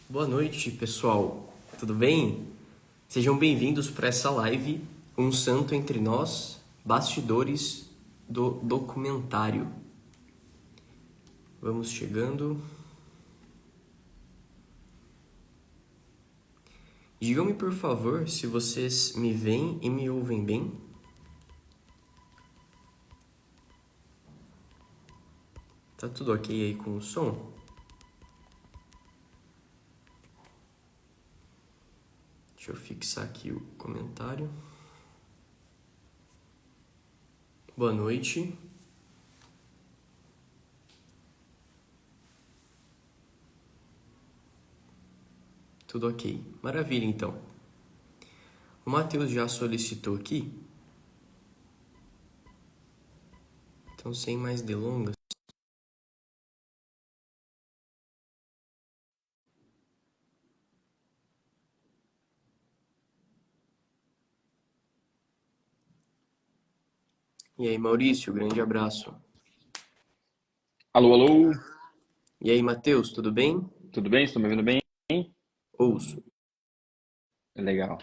Boa noite, pessoal. Tudo bem? Sejam bem-vindos para essa live Um Santo Entre Nós, bastidores do documentário. Vamos chegando. Digam-me, por favor, se vocês me veem e me ouvem bem. Tá tudo ok aí com o som? Deixa eu fixar aqui o comentário. Boa noite. Tudo ok. Maravilha, então. O Matheus já solicitou aqui. Então, sem mais delongas. E aí, Maurício, grande abraço. Alô, alô, E aí, Matheus, tudo bem? tudo bem? Estão me ouvindo bem? Ouço. Legal,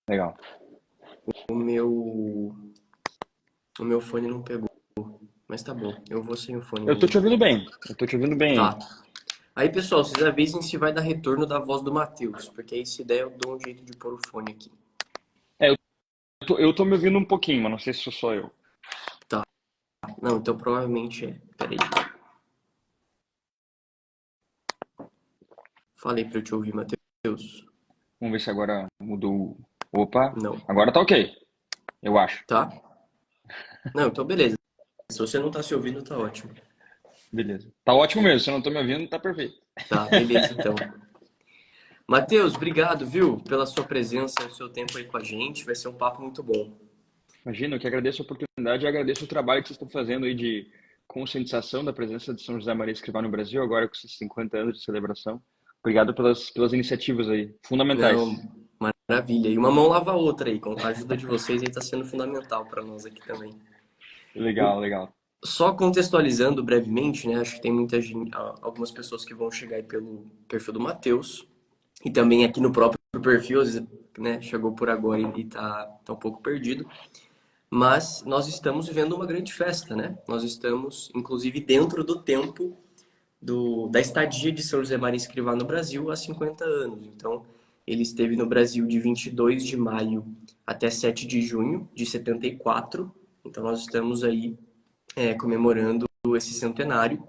legal. O meu, o meu fone não pegou, mas tá bom, eu vou sem o fone Eu tô te mesmo. ouvindo bem, eu tô te ouvindo bem aí. Tá. Aí, pessoal, vocês avisem se vai dar retorno da voz do Matheus, porque aí se der eu dou um jeito de pôr o fone aqui. Eu tô me ouvindo um pouquinho, mas não sei se sou só eu. Tá. Não, então provavelmente é. Pera aí. Falei pra eu te ouvir, Matheus. Vamos ver se agora mudou. Opa, Não. agora tá ok, eu acho. Tá? Não, então beleza. Se você não tá se ouvindo, tá ótimo. Beleza. Tá ótimo mesmo, se eu não tô me ouvindo, tá perfeito. Tá, beleza então. Matheus, obrigado, viu, pela sua presença e o seu tempo aí com a gente. Vai ser um papo muito bom. Imagina, eu que agradeço a oportunidade e agradeço o trabalho que vocês estão fazendo aí de conscientização da presença de São José Maria Escrivá no Brasil, agora com esses 50 anos de celebração. Obrigado pelas iniciativas aí, fundamentais. Não, maravilha. E uma mão lava a outra aí. Com a ajuda de vocês aí está sendo fundamental para nós aqui também. O- Legal, legal. Só contextualizando brevemente, né? Acho que tem muita gente, algumas pessoas que vão chegar aí pelo perfil do Matheus e também aqui no próprio perfil, às vezes, né? Chegou por agora e tá um pouco perdido. Mas nós estamos vivendo uma grande festa, né? Nós estamos, inclusive, dentro do tempo da estadia de São José Maria Escrivá no Brasil há 50 anos. Então, ele esteve no Brasil de 22 de maio até 7 de junho de 74. Então, nós estamos aí comemorando esse centenário.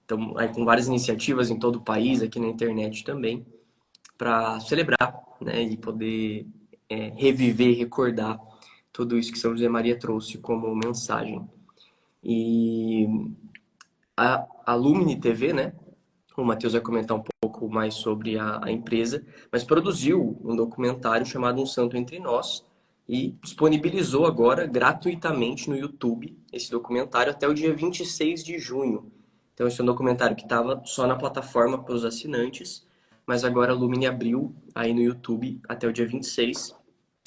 Então, aí, com várias iniciativas em todo o país, aqui na internet também, para celebrar, né, e poder reviver, recordar tudo isso que São José Maria trouxe como mensagem. E a Lumine TV, né, o Matheus vai comentar um pouco mais sobre a empresa, mas produziu um documentário chamado Um Santo Entre Nós e disponibilizou agora gratuitamente no YouTube esse documentário até o dia 26 de junho. Então, esse é um documentário que estava só na plataforma para os assinantes, mas agora a Lumine abriu aí no YouTube até o dia 26.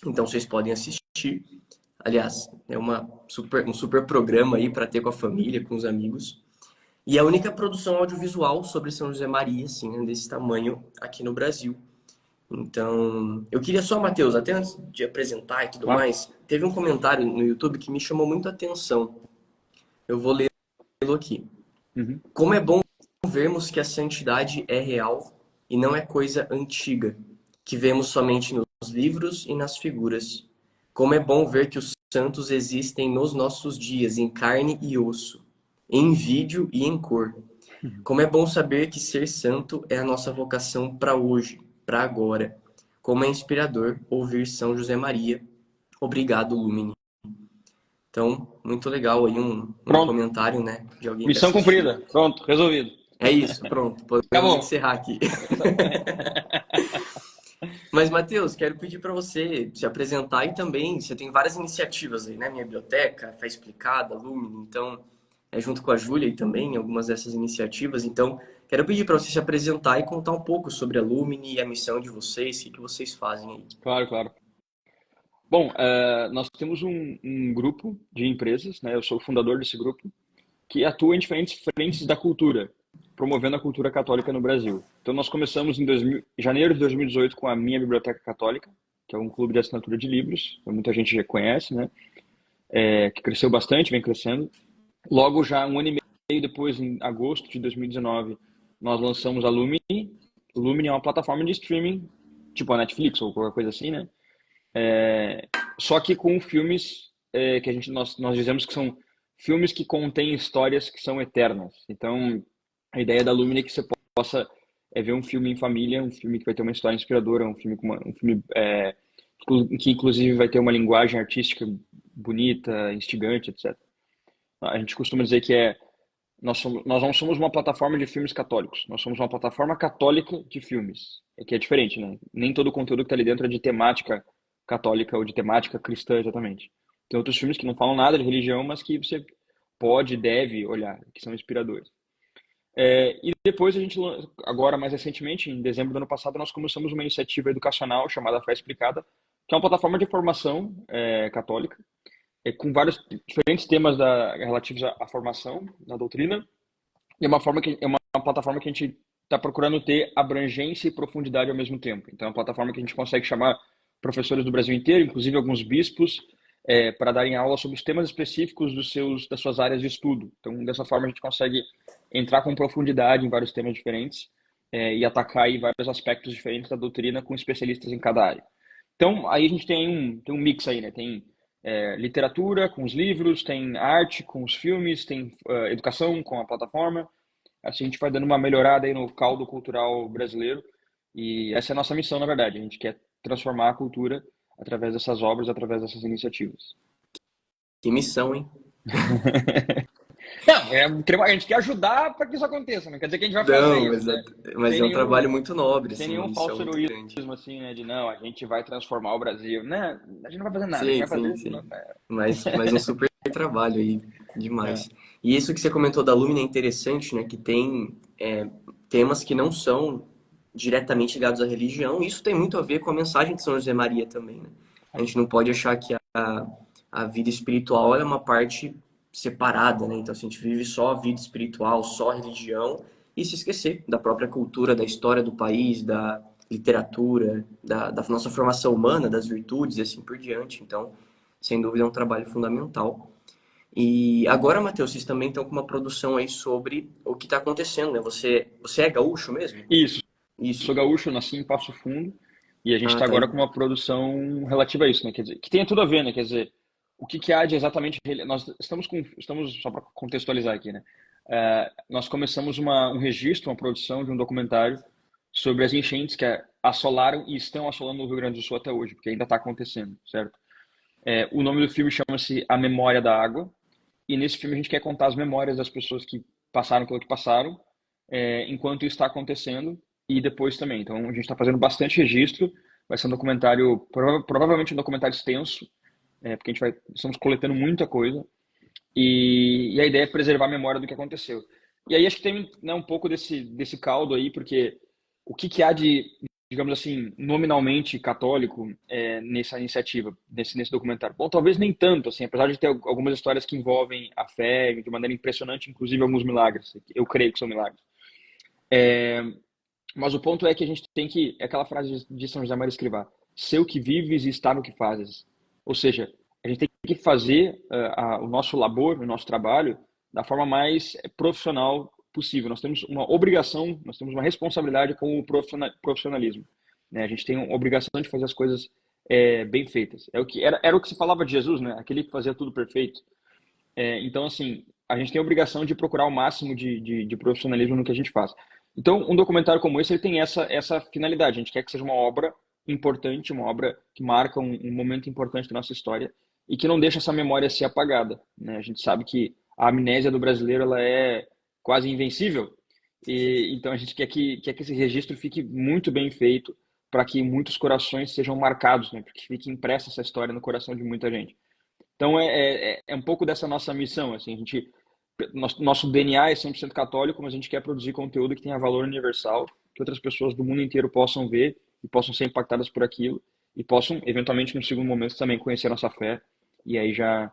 Então, vocês podem assistir. Aliás, é um super programa aí para ter com a família, com os amigos. E a única produção audiovisual sobre São José Maria, assim, né, desse tamanho aqui no Brasil. Então, eu queria só, Matheus, até antes de apresentar e tudo Claro. mais, teve um comentário no YouTube que me chamou muito a atenção. Eu vou lê-lo aqui. Uhum. Como é bom vermos que a santidade é real e não é coisa antiga, que vemos somente nos livros e nas figuras. Como é bom ver que os santos existem nos nossos dias, em carne e osso, em vídeo e em cor. Como é bom saber que ser santo é a nossa vocação para hoje, para agora. Como é inspirador ouvir São José Maria. Obrigado, Lumini. Então, muito legal aí um Pronto, comentário, né, de alguém que missão assistiu. cumprida. Pronto, resolvido. É isso, pronto, podemos Acabou. encerrar aqui. Mas, Matheus, quero pedir para você se apresentar e também você tem várias iniciativas aí, né? Minha biblioteca, Fé Explicada, Lumini, então, junto com a Júlia e também algumas dessas iniciativas. Então, quero pedir para você se apresentar e contar um pouco sobre a Lumini e a missão de vocês, o que vocês fazem aí. Claro, claro. Bom, nós temos um grupo de empresas, né? Eu sou o fundador desse grupo, que atua em diferentes frentes da cultura. promovendo a cultura católica no Brasil. Então, nós começamos em janeiro de 2018 com a Minha Biblioteca Católica, que é um clube de assinatura de livros, que muita gente já conhece, né? Que cresceu bastante, vem crescendo. Logo, já um ano e meio depois, em agosto de 2019, nós lançamos a Lumini. Lumini é uma plataforma de streaming, tipo a Netflix ou qualquer coisa assim, né? Só que com filmes que nós dizemos que são filmes que contêm histórias que são eternas. Então, a ideia da Lumini é que você possa ver um filme em família, um filme que vai ter uma história inspiradora, um filme, que inclusive vai ter uma linguagem artística bonita, instigante, etc. A gente costuma dizer que nós não somos uma plataforma de filmes católicos, nós somos uma plataforma católica de filmes. É que é diferente, né? Nem todo o conteúdo que está ali dentro é de temática católica ou de temática cristã, exatamente. Tem outros filmes que não falam nada de religião, mas que você pode e deve olhar, que são inspiradores. E depois agora mais recentemente, em dezembro do ano passado, nós começamos uma iniciativa educacional chamada Fé Explicada, que é uma plataforma de formação católica, com vários diferentes temas relativos à formação da doutrina. E é uma plataforma que a gente está procurando ter abrangência e profundidade ao mesmo tempo. Então, é uma plataforma que a gente consegue chamar professores do Brasil inteiro, inclusive alguns bispos, para darem aula sobre os temas específicos das suas áreas de estudo. Então, dessa forma, a gente consegue entrar com profundidade em vários temas diferentes e atacar aí vários aspectos diferentes da doutrina com especialistas em cada área. Então, aí a gente tem um mix aí, né? Tem literatura com os livros, tem arte com os filmes, tem educação com a plataforma. Assim, a gente vai dando uma melhorada aí no caldo cultural brasileiro. E essa é a nossa missão, na verdade. A gente quer transformar a cultura através dessas obras, através dessas iniciativas. Que missão, hein? Não, a gente quer ajudar para que isso aconteça, não quer dizer que a gente vai fazer Não, isso, né? mas Sem é um trabalho nenhum, muito nobre, sem assim, uma nenhum missão falso muito grande. heroísmo, assim, né? De não, a gente vai transformar o Brasil. Né? A gente não vai fazer nada, a gente Sim, vai sim, fazer. sim. Mas um super trabalho aí, É, demais. E isso que você comentou da Lumina é interessante, né? Que tem temas que não são diretamente ligados à religião. Isso tem muito a ver com a mensagem de São José Maria também, né? A gente não pode achar que a vida espiritual é uma parte separada, né? Então, se a gente vive só a vida espiritual, só a religião, e se esquecer da própria cultura, da história do país, da literatura, da nossa formação humana, das virtudes e assim por diante. Então, sem dúvida, é um trabalho fundamental. E agora, Matheus, vocês também estão com uma produção aí sobre o que está acontecendo, né? Você é gaúcho mesmo? isso. Isso. Sou gaúcho, nasci em Passo Fundo e a gente Ah, está tá agora aí. com uma produção relativa a isso, né? Quer dizer, que tenha tudo a ver, né? Quer dizer, o que que há de exatamente nós estamos só para contextualizar aqui, né? Nós começamos um registro, uma produção de um documentário sobre as enchentes que assolaram e estão assolando o Rio Grande do Sul até hoje, porque ainda está acontecendo, certo? O nome do filme chama-se A Memória da Água e nesse filme a gente quer contar as memórias das pessoas que passaram pelo que passaram, enquanto isso está acontecendo e depois também. Então a gente está fazendo bastante registro. Vai ser um documentário, provavelmente um documentário extenso, porque estamos coletando muita coisa e a ideia é preservar a memória do que aconteceu. E aí acho que tem, né, um pouco desse caldo aí, porque o que que há de, digamos assim, nominalmente católico nessa iniciativa, nesse documentário? Bom, talvez nem tanto, assim, apesar de ter algumas histórias que envolvem a fé de maneira impressionante, inclusive alguns milagres. Eu creio que são milagres. Mas o ponto é que a gente tem que, é aquela frase de São José Maria Escrivá, ser o que vives e estar no que fazes. Ou seja, a gente tem que fazer o nosso labor, o nosso trabalho, da forma mais profissional possível. Nós temos uma obrigação, nós temos uma responsabilidade com o profissionalismo. Né? A gente tem uma obrigação de fazer as coisas bem feitas. Era o que se falava de Jesus, né? Aquele que fazia tudo perfeito. Então, assim, a gente tem a obrigação de procurar o máximo de profissionalismo no que a gente faz. Então, um documentário como esse, ele tem essa finalidade. A gente quer que seja uma obra importante, uma obra que marca um momento importante da nossa história e que não deixa essa memória ser apagada, né? A gente sabe que a amnésia do brasileiro ela é quase invencível e então a gente quer que esse registro fique muito bem feito para que muitos corações sejam marcados, né? Para que fique impressa essa história no coração de muita gente. Então é um pouco dessa nossa missão, assim, nosso DNA é 100% católico, mas a gente quer produzir conteúdo que tenha valor universal, que outras pessoas do mundo inteiro possam ver e possam ser impactadas por aquilo e possam, eventualmente, no segundo momento, também conhecer a nossa fé e aí já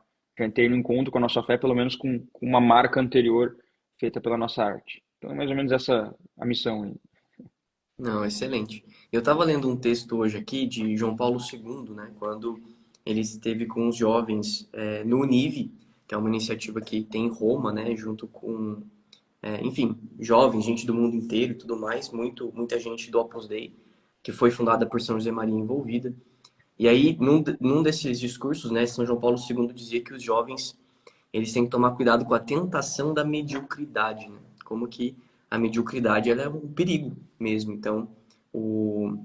ter um encontro com a nossa fé, pelo menos com uma marca anterior feita pela nossa arte. Então é mais ou menos essa a missão aí. Não, excelente. Eu estava lendo um texto hoje aqui de João Paulo II, né, quando ele esteve com os jovens no Unive, que é uma iniciativa que tem em Roma, né, junto com, enfim, jovens, gente do mundo inteiro e tudo mais, muita gente do Opus Dei, que foi fundada por São José Maria envolvida. E aí, num desses discursos, né, São João Paulo II dizia que os jovens eles têm que tomar cuidado com a tentação da mediocridade, né? Como que a mediocridade ela é um perigo mesmo. Então, o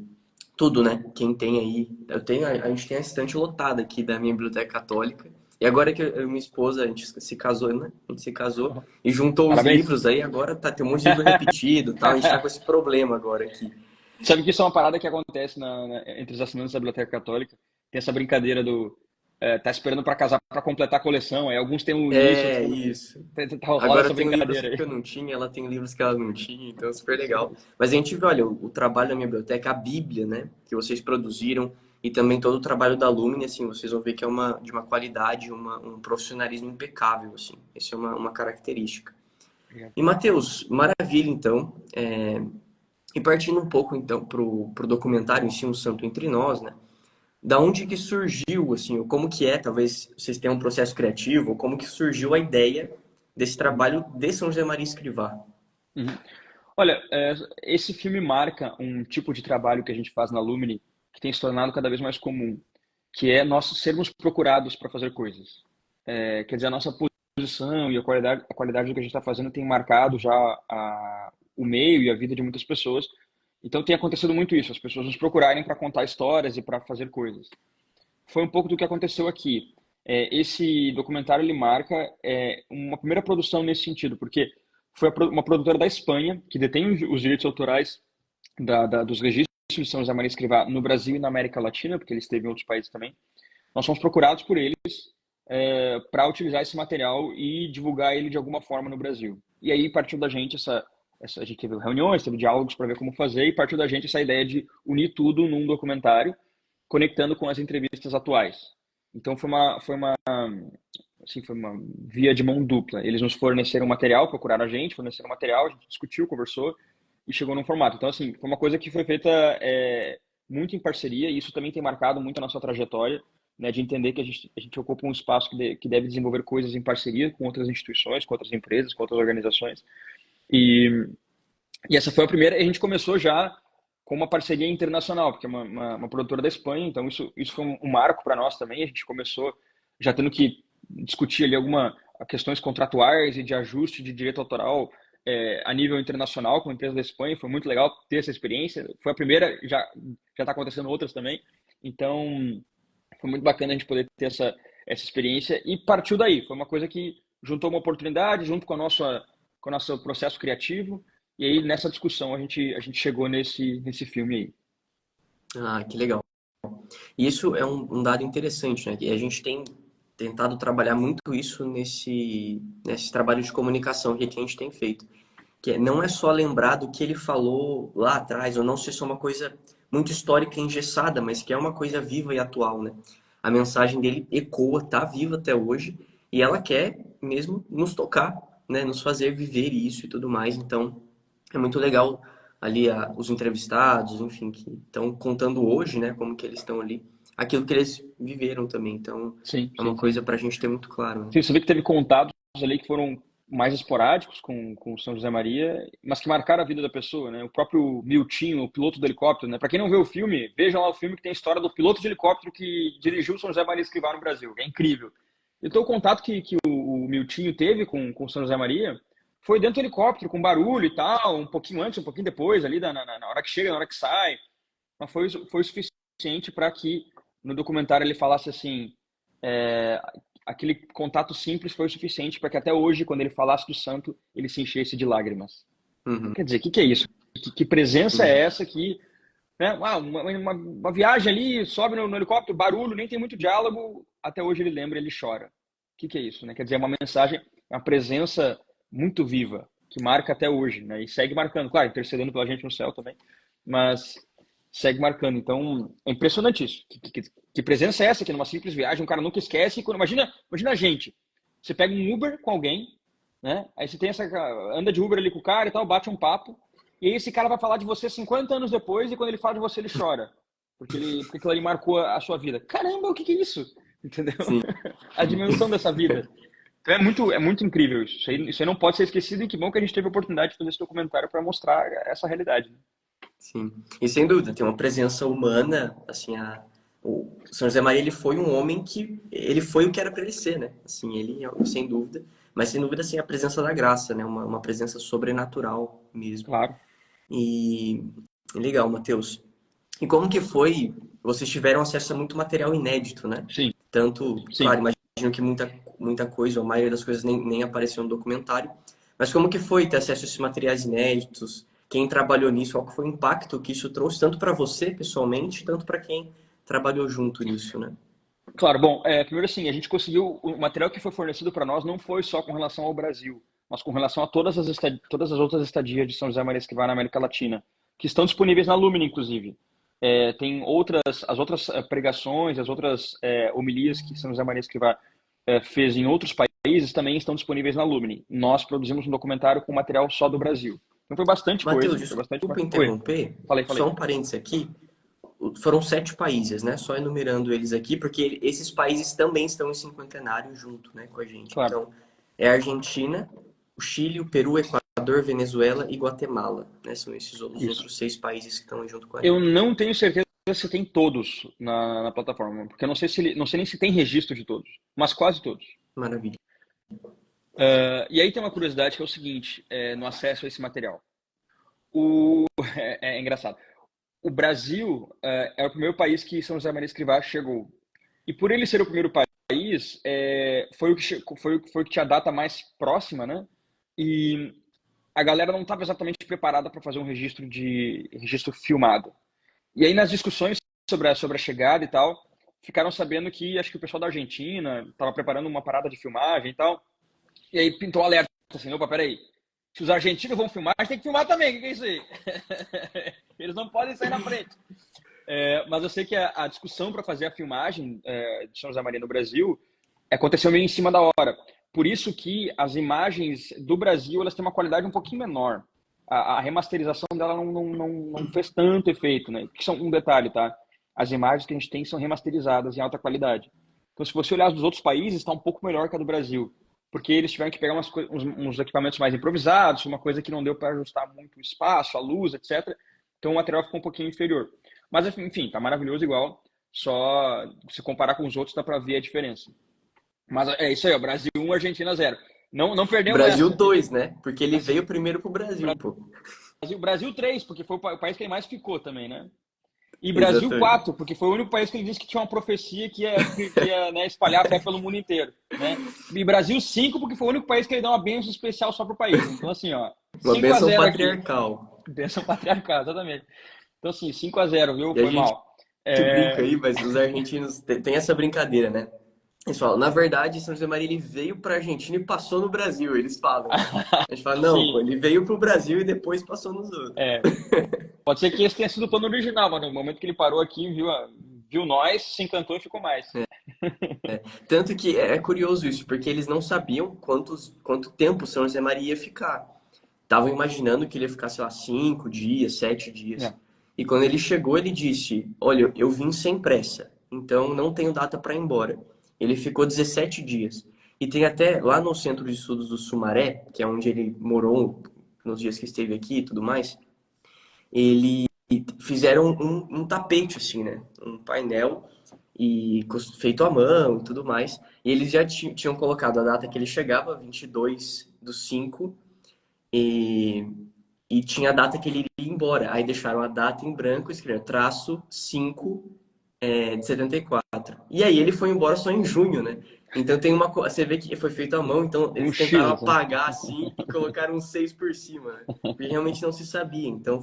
tudo, né? Quem tem aí, a gente tem a estante lotada aqui da minha biblioteca católica. E agora que eu e minha esposa, a gente se casou, né? A gente se casou e juntou os Parabéns. livros aí, agora tem um monte de livro repetido, tal. A gente tá com esse problema agora aqui. Sabe que isso é uma parada que acontece entre os assinantes da Biblioteca Católica? Tem essa brincadeira do tá esperando para casar para completar a coleção. Aí alguns têm o início, outros É, têm isso. rola Agora eu essa tenho livros brincadeira aí. que eu não tinha, ela tem livros que ela não tinha, então é super legal. Isso. Mas a gente vê, olha, o trabalho da minha biblioteca, a Bíblia, né, que vocês produziram, e também todo o trabalho da Lumine, assim, vocês vão ver que é de uma qualidade, um profissionalismo impecável, assim. Isso é uma característica. Obrigado. E, Matheus, maravilha, então. E partindo um pouco, então, pro documentário em si, Um Santo Entre Nós, né? Da onde que surgiu, assim, ou como que é, talvez vocês tenham um processo criativo, ou como que surgiu a ideia desse Uhum. trabalho de São José Maria Escrivá? Uhum. Olha, esse filme marca um tipo de trabalho que a gente faz na Lumini que tem se tornado cada vez mais comum, que é nós sermos procurados para fazer coisas. Quer dizer, a nossa posição e a qualidade do que a gente está fazendo tem marcado já o meio e a vida de muitas pessoas. Então tem acontecido muito isso, as pessoas nos procurarem para contar histórias e para fazer coisas. Foi um pouco do que aconteceu aqui. Esse documentário ele marca uma primeira produção nesse sentido, porque foi uma produtora da Espanha que detém os direitos autorais dos registros de São José Maria Escrivá no Brasil e na América Latina, porque ele esteve em outros países também. Nós fomos procurados por eles para utilizar esse material e divulgar ele de alguma forma no Brasil. E aí partiu da gente a gente teve reuniões, teve diálogos para ver como fazer, e partiu da gente essa ideia de unir tudo num documentário, conectando com as entrevistas atuais. Então foi uma via de mão dupla. Eles nos forneceram material, procuraram a gente, forneceram material, a gente discutiu, conversou e chegou num formato. Então, assim, foi uma coisa que foi feita muito em parceria, e isso também tem marcado muito a nossa trajetória, né, de entender que a gente ocupa um espaço que deve desenvolver coisas em parceria com outras instituições, com outras empresas, com outras organizações. E, e essa foi a primeira, e a gente começou já com uma parceria internacional, porque é uma produtora da Espanha, então isso foi um marco para nós também. A gente começou já tendo que discutir ali algumas questões contratuais e de ajuste de direito autoral a nível internacional com a empresa da Espanha. Foi muito legal ter essa experiência. Foi a primeira, já está acontecendo outras também. Então, foi muito bacana a gente poder ter essa experiência e partiu daí. Foi uma coisa que juntou uma oportunidade junto com o nosso processo criativo. E aí, nessa discussão, a gente chegou nesse filme aí. Ah, que legal. E isso é um dado interessante, né? E a gente tem tentado trabalhar muito isso nesse trabalho de comunicação que a gente tem feito. Não é só lembrar do que ele falou lá atrás, ou não ser só uma coisa muito histórica e engessada, mas que é uma coisa viva e atual, né? A mensagem dele ecoa, tá viva até hoje, e ela quer mesmo nos tocar, né? Nos fazer viver isso e tudo mais. Então, é muito legal ali os entrevistados, enfim, que estão contando hoje, né? Como que eles estão ali, aquilo que eles viveram também. Então, Sim, é uma sim, sim. coisa para a gente ter muito claro, né? Sim, você vê que teve contatos ali que foram mais esporádicos com São José Maria, mas que marcaram a vida da pessoa, né? O próprio Miltinho, o piloto do helicóptero, né? Para quem não vê o filme, vejam lá o filme que tem a história do piloto de helicóptero que dirigiu São José Maria Escrivá no Brasil. É incrível. Então, o contato que o Miltinho teve com São José Maria foi dentro do helicóptero, com barulho e tal, um pouquinho antes, um pouquinho depois, ali na hora que chega, na hora que sai. Mas foi o suficiente para que no documentário ele falasse assim: é, aquele contato simples foi o suficiente para que até hoje, quando ele falasse do santo, ele se enchesse de lágrimas. Uhum, Quer dizer, o que é isso? Que presença é uhum. essa que, né, uma viagem ali, sobe no helicóptero, barulho, nem tem muito diálogo, até hoje ele lembra, ele chora. O que é isso? Né? Quer dizer, é uma mensagem, uma presença muito viva, que marca até hoje, né? E segue marcando, claro, intercedendo pela gente no céu também, mas segue marcando. Então, é impressionante isso. Que presença é essa que numa simples viagem um cara nunca esquece? Imagina a gente, você pega um Uber com alguém, né? Aí você tem anda de Uber ali com o cara e tal, bate um papo, e aí esse cara vai falar de você 50 anos depois, e quando ele fala de você, ele chora. Porque aquilo ali marcou a sua vida. Caramba, o que que é isso? Entendeu? Sim, A dimensão dessa vida. Então é muito incrível isso. Isso aí não pode ser esquecido, e que bom que a gente teve a oportunidade de fazer esse documentário para mostrar essa realidade, né? sim. E sem dúvida, tem uma presença humana, assim, o São José Maria, ele foi um homem que, ele foi o que era para ele ser, né? Assim, ele, sem dúvida, mas sem dúvida, assim, a presença da graça, né? Uma presença sobrenatural mesmo. Claro. E, legal, Matheus. E como que foi? Vocês tiveram acesso a muito material inédito, né? Sim, Tanto, sim. claro, imagino que muita coisa, ou a maioria das coisas nem apareceu no documentário, mas como que foi ter acesso a esses materiais inéditos? Quem trabalhou nisso, qual que foi o impacto que isso trouxe, tanto para você pessoalmente, tanto para quem trabalhou junto nisso, né? Claro, bom, primeiro assim, a gente conseguiu, o material que foi fornecido para nós não foi só com relação ao Brasil, mas com relação a todas as outras estadias de São José Maria Escrivá na América Latina, que estão disponíveis na Lumina, inclusive. Tem as outras pregações, as outras homilias que São José Maria Escrivá fez em outros países também estão disponíveis na Lumine. Nós produzimos um documentário com material só do Brasil. Então foi bastante Matheus, coisa, foi bastante. desculpa Oi, interromper, falei. só um parênteses aqui. Foram 7 países, né? Só enumerando eles aqui, porque esses países também estão em cinquentenário junto, né, com a gente. Claro. Então, é a Argentina, o Chile, o Peru, o Equador, Venezuela e Guatemala, né? São esses os Isso. outros 6 países que estão junto com a Eu gente. não tenho certeza se tem todos na plataforma, porque eu não sei não sei nem se tem registro de todos, mas quase todos. Maravilha. E aí tem uma curiosidade que é o seguinte, no acesso a esse material. É engraçado. O Brasil é o primeiro país que São José Maria Escrivá chegou. E por ele ser o primeiro país, foi o que tinha a data mais próxima, né? E a galera não estava exatamente preparada para fazer um registro filmado. E aí nas discussões sobre a chegada e tal, ficaram sabendo que acho que o pessoal da Argentina estava preparando uma parada de filmagem e tal. E aí pintou um alerta assim, opa, peraí. Se os argentinos vão filmar, a gente tem que filmar também, o que é isso aí? Eles não podem sair na frente. Mas eu sei que a discussão para fazer a filmagem de São José Maria no Brasil aconteceu meio em cima da hora. Por isso que as imagens do Brasil elas têm uma qualidade um pouquinho menor. A remasterização dela não fez tanto efeito, né? Porque são um detalhe, tá? As imagens que a gente tem são remasterizadas em alta qualidade. Então, se você olhar as dos outros países, está um pouco melhor que a do Brasil. Porque eles tiveram que pegar uns equipamentos mais improvisados, uma coisa que não deu para ajustar muito o espaço, a luz, etc. Então, o material ficou um pouquinho inferior. Mas, enfim, tá maravilhoso igual. Só se comparar com os outros, dá para ver a diferença. Mas é isso aí, ó, Brasil 1, Argentina 0. Não perdemos Brasil essa. 2, né? Porque ele Brasil, veio primeiro pro Brasil, pô. Brasil 3, porque foi o país que ele mais ficou também, né? E Brasil Exatamente. 4, porque foi o único país que ele disse que tinha uma profecia que ia né, espalhar a fé pelo mundo inteiro, né? E Brasil 5, porque foi o único país que ele deu uma bênção especial só pro país. Então, assim, ó, Uma 5 a benção 0 aqui. patriarcal. Bênção patriarcal, exatamente. Então, assim, 5 a 0, viu? E a Foi gente mal. brinca aí, mas os argentinos têm essa brincadeira, né? Eles falam, na verdade, São José Maria ele veio para a Argentina e passou no Brasil, eles falam, né? A gente fala, não, pô, Sim, ele veio pro Brasil e depois passou nos outros. é. Pode ser que esse tenha sido o plano original, mas no momento que ele parou aqui, viu nós, se encantou e ficou mais. Tanto que é curioso isso, porque eles não sabiam quanto tempo São José Maria ia ficar. Estavam imaginando que ele ia ficar, sei lá, 5 dias, 7 dias. É. E quando ele chegou, ele disse: Olha, eu vim sem pressa, então não tenho data para ir embora. Ele ficou 17 dias. E tem até lá no Centro de Estudos do Sumaré, que é onde ele morou nos dias que esteve aqui e tudo mais, ele fizeram um tapete, assim, né? Um painel e feito à mão e tudo mais. E eles já tinham colocado a data que ele chegava, 22/5, e, tinha a data que ele iria embora. Aí deixaram a data em branco e escreveram traço 5 de 74. E aí ele foi embora só em junho, né? Então tem você vê que foi feito à mão, então Um eles tentaram X, assim. apagar assim e colocaram um 6 por cima, né? Porque realmente não se sabia. Então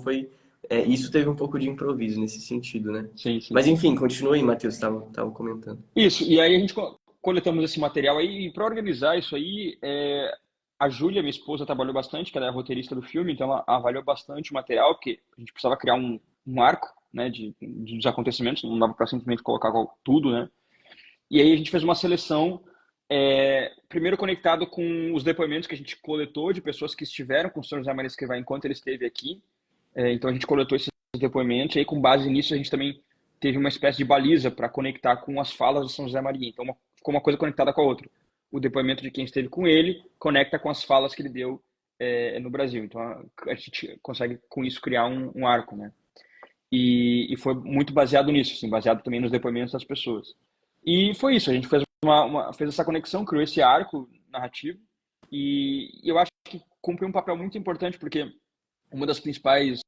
isso teve um pouco de improviso nesse sentido, né? Sim, sim. Mas enfim, continua aí, Matheus, estava comentando. Isso, e aí a gente coletamos esse material aí, e para organizar isso aí, a Júlia, minha esposa, trabalhou bastante, que ela é a roteirista do filme, então ela avaliou bastante o material, porque a gente precisava criar um arco, né, dos acontecimentos, não dava para simplesmente colocar tudo, né? E aí a gente fez uma seleção Primeiro conectado com os depoimentos que a gente coletou de pessoas que estiveram com o Sr. José Maria Escrivá enquanto ele esteve aqui. Então a gente coletou esses depoimentos e aí com base nisso a gente também teve uma espécie de baliza para conectar com as falas do São José Maria. Então ficou uma coisa conectada com a outra. O depoimento de quem esteve com ele conecta com as falas que ele deu no Brasil. Então a gente consegue com isso criar um arco, né? E foi muito baseado nisso, assim, baseado também nos depoimentos das pessoas. E foi isso, a gente fez, fez essa conexão, criou esse arco narrativo, e eu acho que cumpriu um papel muito importante, porque uma das principais,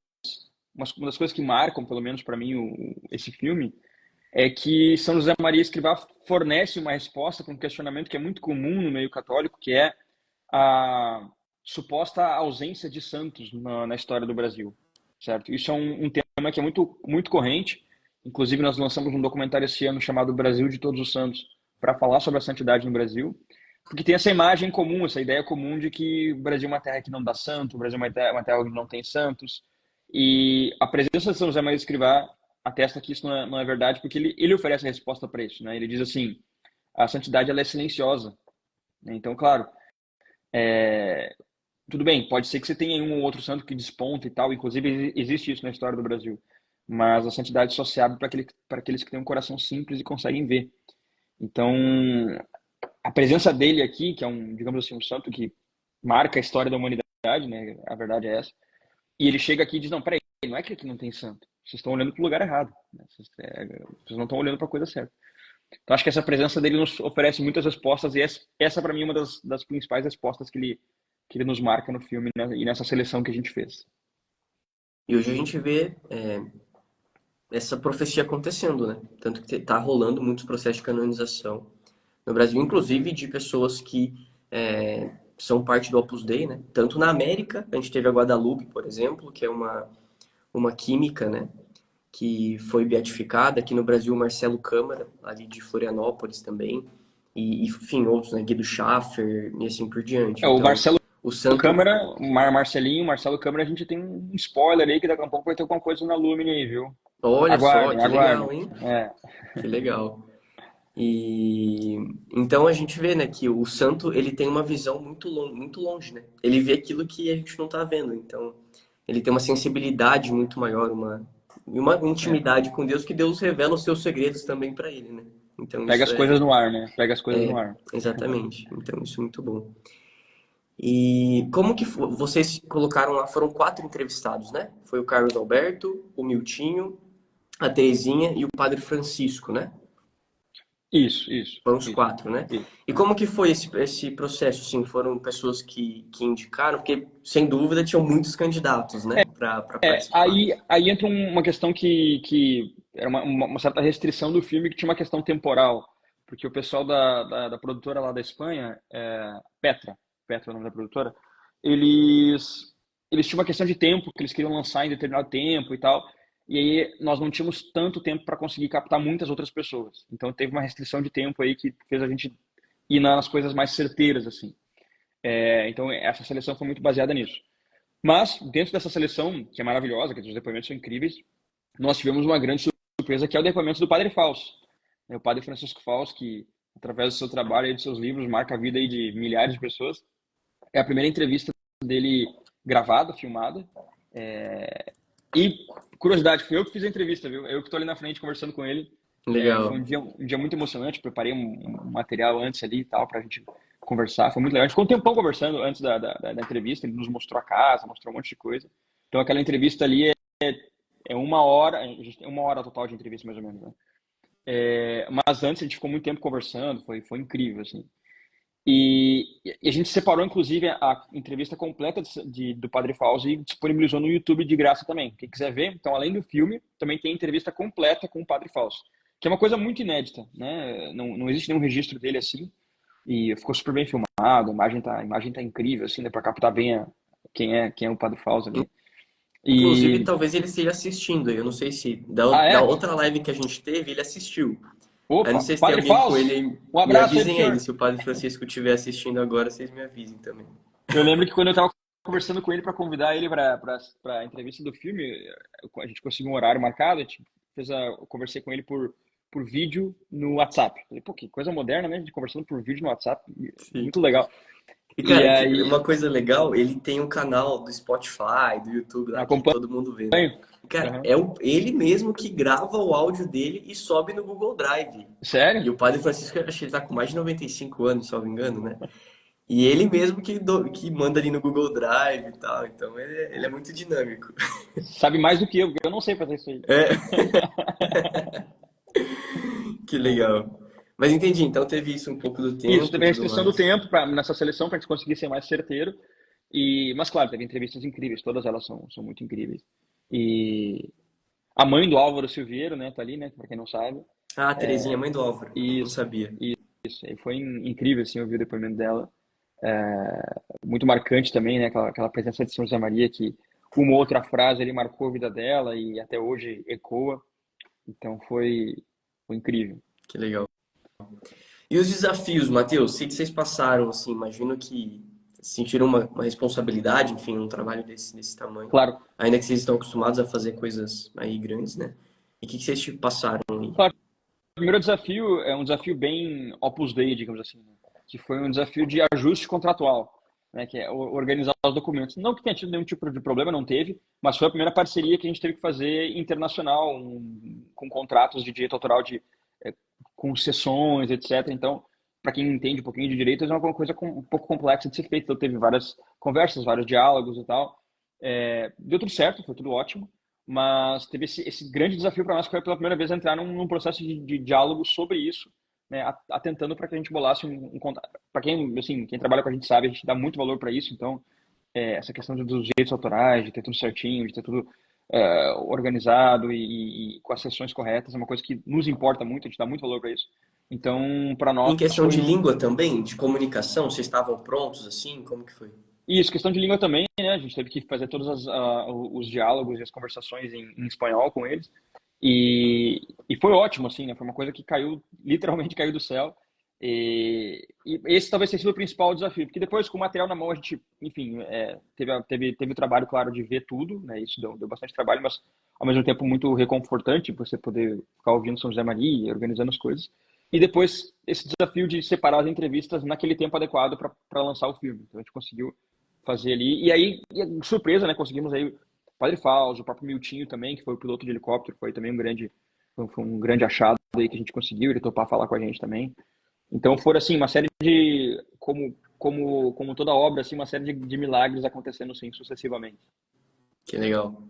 uma das coisas que marcam, pelo menos para mim, esse filme, é que São José Maria Escrivá fornece uma resposta para um questionamento que é muito comum no meio católico, que é a suposta ausência de santos na história do Brasil, certo? Isso é um tema que é muito corrente. Inclusive, nós lançamos um documentário esse ano chamado Brasil de Todos os Santos, para falar sobre a santidade no Brasil, porque tem essa imagem comum, essa ideia comum de que o Brasil é uma terra que não dá santo, o Brasil é uma terra onde não tem santos, e a presença de São José Maria Escrivá atesta que isso não é verdade, porque ele oferece a resposta para isso, né? Ele diz assim, a santidade ela é silenciosa, né? Então, claro, tudo bem, pode ser que você tenha um ou outro santo que desponta e tal, inclusive existe isso na história do Brasil, mas a santidade só se abre para aqueles que têm um coração simples e conseguem ver. Então, a presença dele aqui, que é digamos assim, um santo que marca a história da humanidade, né? A verdade é essa. E ele chega aqui e diz, não, peraí, não é que aqui não tem santo. Vocês estão olhando para o lugar errado, né? Vocês não estão olhando para a coisa certa. Então, acho que essa presença dele nos oferece muitas respostas e essa para mim, é uma das principais respostas que ele nos marca no filme, né? E nessa seleção que a gente fez. E hoje a gente vê essa profecia acontecendo, né? Tanto que tá rolando muitos processos de canonização no Brasil, inclusive de pessoas que são parte do Opus Dei, né? Tanto na América, a gente teve a Guadalupe, por exemplo, que é uma química, né? Que foi beatificada. Aqui no Brasil, o Marcelo Câmara, ali de Florianópolis também. E enfim, outros, né? Guido Schaffer e assim por diante. O Então, Marcelo o santo... Câmara, Marcelo Câmara, a gente tem um spoiler aí que daqui a pouco vai ter alguma coisa na Lumine aí, viu? Olha só, Aguardem, que aguardem. legal, hein? Que legal. E então a gente vê, né, que o santo ele tem uma visão muito longe, né? Ele vê aquilo que a gente não está vendo. Então ele tem uma sensibilidade muito maior, uma É. intimidade com Deus, que Deus revela os seus segredos também para ele, né? Então Pega isso as coisas no ar, né? Pega as coisas no ar. exatamente. Então isso é muito bom. E como que vocês colocaram lá? Foram 4 entrevistados, né? Foi o Carlos Alberto, o Miltinho, a Terezinha e o Padre Francisco, né? Isso, Foram os 4, né? isso. E como que foi esse processo? Assim, foram pessoas que indicaram? Porque, sem dúvida, tinham muitos candidatos, né? Para participar. Aí entra uma questão que era uma certa restrição do filme, que tinha uma questão temporal. Porque o pessoal da produtora lá da Espanha, Petra é o nome da produtora, eles tinham uma questão de tempo, que eles queriam lançar em determinado tempo e tal. E aí nós não tínhamos tanto tempo para conseguir captar muitas outras pessoas. Então teve uma restrição de tempo aí que fez a gente ir nas coisas mais certeiras, assim. Então essa seleção foi muito baseada nisso. Mas dentro dessa seleção, que é maravilhosa, que os depoimentos são incríveis, nós tivemos uma grande surpresa, que é o depoimento do Padre Fausto. O Padre Francisco Fausto, que através do seu trabalho e dos seus livros marca a vida aí de milhares de pessoas. É a primeira entrevista dele gravada, filmada. E, curiosidade, fui eu que fiz a entrevista, viu? Eu que estou ali na frente conversando com ele. Foi Legal. um dia muito emocionante. Preparei um material antes ali e tal, para a gente conversar. Foi muito legal. A gente ficou um tempão conversando antes da entrevista. Ele nos mostrou a casa, mostrou um monte de coisa. Então, aquela entrevista ali é 1 hora. A gente tem 1 hora total de entrevista, mais ou menos, né? Mas antes a gente ficou muito tempo conversando. Foi incrível, assim. E a gente separou, inclusive, a entrevista completa do Padre Fausto e disponibilizou no YouTube de graça também. Quem quiser ver, então, além do filme, também tem a entrevista completa com o Padre Fausto, que é uma coisa muito inédita, né? Não existe nenhum registro dele assim, e ficou super bem filmado, a imagem tá incrível, assim, dá pra captar bem quem é o Padre Fausto ali. Inclusive, E... talvez ele esteja assistindo. Eu não sei se Ah, da é? outra live que a gente teve, ele assistiu. Aí não Opa, sei se tem Padre alguém com Fausto, ele aí. um Me abraço aí pro avisem aí. senhor. Se o Padre Francisco estiver assistindo agora, vocês me avisem também. Eu lembro que quando eu tava conversando com ele para convidar ele para a entrevista do filme, a gente conseguiu um horário marcado, eu conversei com ele por vídeo no WhatsApp. Falei, pô, que coisa moderna, né? De conversando por vídeo no WhatsApp. Sim. Muito legal. E, E cara, aí, uma coisa legal, ele tem um canal do Spotify, do YouTube lá, que acompanho. todo mundo vê, né? E, cara, Aham. é ele mesmo que grava o áudio dele e sobe no Google Drive. E Sério? o Padre Francisco, eu acho que ele tá com mais de 95 anos, se não me engano, né? E ele mesmo que manda ali no Google Drive e tal. Então ele é muito dinâmico. Sabe mais do que eu, porque eu não sei fazer isso aí. É, que legal. Mas entendi, então teve isso um pouco do Isso, tempo e teve a tudo restrição do mais. tempo nessa seleção para a gente conseguir ser mais certeiro. Mas, claro, teve entrevistas incríveis, todas elas são muito incríveis. E a mãe do Álvaro Silveiro, né, tá ali, né, para quem não sabe. Ah, a Terezinha, mãe do Álvaro. Não Isso, sabia. isso. E foi incrível, assim, ouvir o depoimento dela. Muito marcante também, né, aquela presença de São José Maria, que uma ou outra frase ali marcou a vida dela e até hoje ecoa. Então foi incrível. Que legal. E os desafios, Matheus? Sei que vocês passaram, assim, imagino que sentiram uma responsabilidade, enfim, um trabalho desse tamanho. Claro, Ainda que vocês estão acostumados a fazer coisas aí grandes, né? E o que vocês passaram aí? claro. O primeiro desafio é um desafio bem Opus Dei, digamos assim, né? Que foi um desafio de ajuste contratual, né? Que é organizar os documentos. Não que tenha tido nenhum tipo de problema, não teve, mas foi a primeira parceria que a gente teve que fazer internacional, com contratos de direito autoral de eh, concessões, etc. Então, para quem entende um pouquinho de direito, é uma coisa um pouco complexa de ser feita. Então, teve várias conversas, vários diálogos e tal. Deu tudo certo, foi tudo ótimo. Mas teve esse grande desafio para nós, que foi pela primeira vez entrar num processo de diálogo sobre isso, né, atentando para que a gente bolasse um contato. Para quem, assim, quem trabalha com a gente sabe, a gente dá muito valor para isso. Então, essa questão dos direitos autorais, de ter tudo certinho, de ter tudo organizado e com as sessões corretas, é uma coisa que nos importa muito, a gente dá muito valor para isso. Então, para nós Em questão foi de língua também, de comunicação, vocês estavam prontos assim? Como que foi? isso, questão de língua também, né? A gente teve que fazer todos os diálogos e as conversações em espanhol com eles. E foi ótimo, assim, né? Foi uma coisa que caiu, literalmente caiu do céu. E esse talvez tenha sido o principal desafio, porque depois, com o material na mão, a gente, enfim, teve o trabalho, claro, de ver tudo, né? Isso deu bastante trabalho, mas ao mesmo tempo muito reconfortante você poder ficar ouvindo São José Maria, organizando as coisas. E depois, esse desafio de separar as entrevistas naquele tempo adequado para lançar o filme. Então, a gente conseguiu fazer ali. E aí, surpresa, né? Conseguimos aí o Padre Fausto, o próprio Miltinho também, que foi o piloto de helicóptero, foi também um grande achado aí que a gente conseguiu, ele topar falar com a gente também. Então foram assim, uma série de, como toda obra, assim, uma série de milagres acontecendo assim, sucessivamente. Que legal.